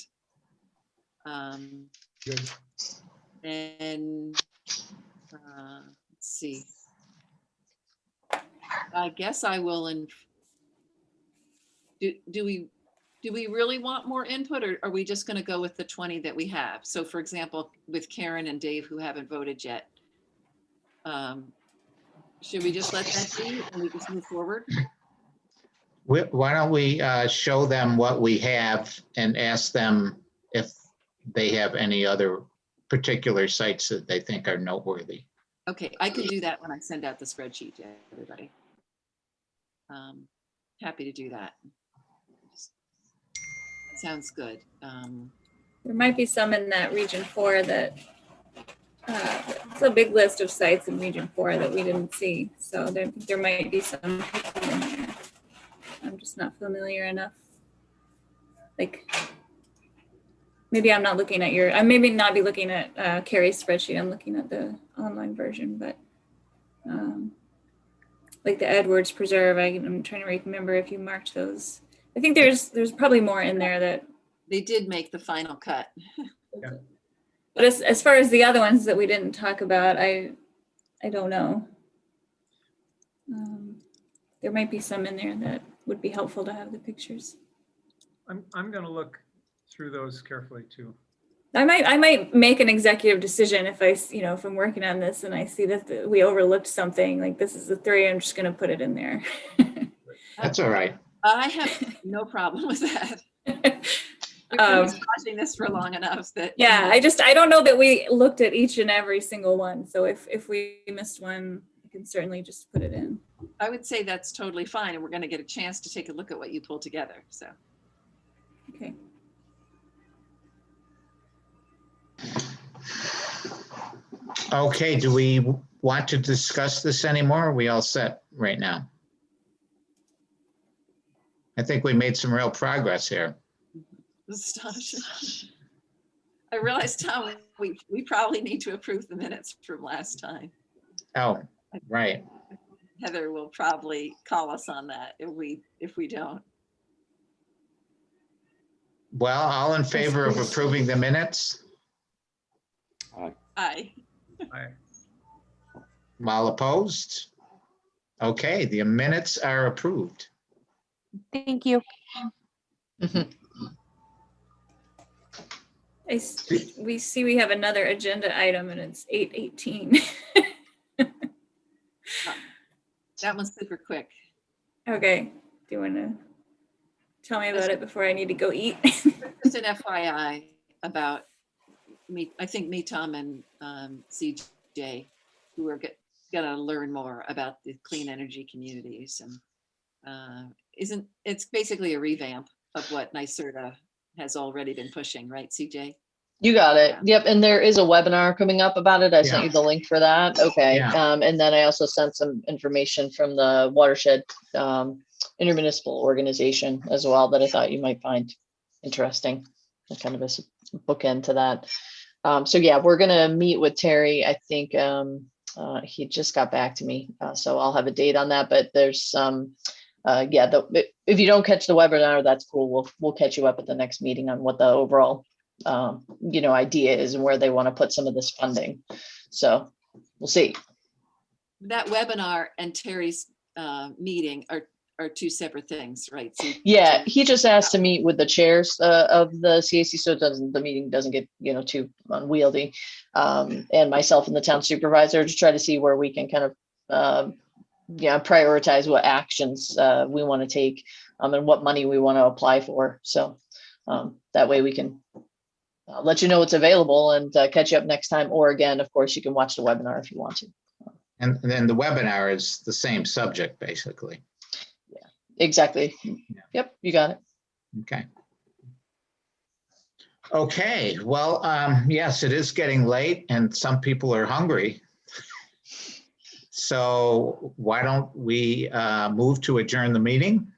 Good. And let's see. I guess I will. Do we really want more input, or are we just going to go with the 20 that we have? So, for example, with Karen and Dave, who haven't voted yet, should we just let that be and we just move forward? Why don't we show them what we have and ask them if they have any other particular sites that they think are noteworthy. Okay, I can do that when I send out the spreadsheet to everybody. Happy to do that. Sounds good. There might be some in that region 4 that it's a big list of sites in region 4 that we didn't see. So there might be some in there. I'm just not familiar enough. Like maybe I'm not looking at I maybe not be looking at Carrie's spreadsheet. I'm looking at the online version, but like the Edwards Preserve, I'm trying to remember if you marked those. I think there's probably more in there that they did make the final cut. Yeah. But as far as the other ones that we didn't talk about, I don't know. There might be some in there that would be helpful to have the pictures. I'm going to look through those carefully too. I might make an executive decision if if I'm working on this and I see that we overlooked something, like this is the 3, I'm just going to put it in there. That's all right. I have no problem with that. We've been watching this for long enough that. Yeah, I don't know that we looked at each and every single one. So if we missed one, we can certainly just put it in. I would say that's totally fine. And we're going to get a chance to take a look at what you pulled together. So. Okay. Okay, do we want to discuss this anymore? Are we all set right now? I think we made some real progress here. Astonishing. I realized, Tom, we probably need to approve the minutes from last time. Oh, right. Heather will probably call us on that if we don't. Well, all in favor of approving the minutes? Aye. All opposed? Okay, the minutes are approved. Thank you. Mhm. We see we have another agenda item and it's 8:18. That one's super quick. Okay, do you want to tell me about it before I need to go eat? Just an FYI about me, I think me, Tom, and CJ, who are gonna learn more about the clean energy communities, and it's basically a revamp of what NYSERDA has already been pushing, right, CJ? You got it. Yeah. Yep. And there is a webinar coming up about it. I sent Yeah. you the link for that. Okay. Yeah. And then I also sent some information from the Watershed Intermunicipal Organization as well that I thought you might find interesting. Kind of a bookend to that. So yeah, we're gonna meet with Terry. I think he just got back to me, so I'll have a date on that. But there's some, if you don't catch the webinar, that's cool. We'll catch you up at the next meeting on what the overall idea is and where they want to put some of this funding. So we'll see. That webinar and Terry's meeting are two separate things, right? So, Yeah, he just asked to meet with the chairs of the CAC, so the meeting doesn't get too unwieldy, and myself and the town supervisor to try to see where we can kind of prioritize what actions we want to take, and what money we want to apply for. So that way we can let you know what's available and catch you up next time. Or again, of course, you can watch the webinar if you want to. And then the webinar is the same subject, basically. Exactly. Yep, you got it. Okay. Okay, well, yes, it is getting late and some people are hungry. So why don't we move to adjourn the meeting?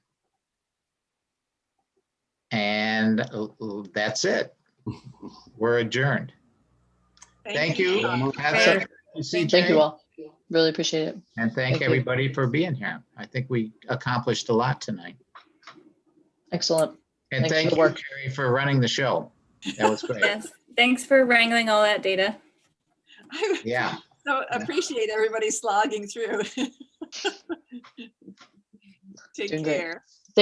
And that's it. We're adjourned. Thank you, Heather, CJ, Thank you all. Really appreciate it. and Thank you. everybody for being here. I think we accomplished a lot tonight. Excellent. And Thanks for thank the you, work. Carrie, for running the show. That was great. Yes, thanks for wrangling all that data. I Yeah. so appreciate everybody slogging through. Take Doing great. care.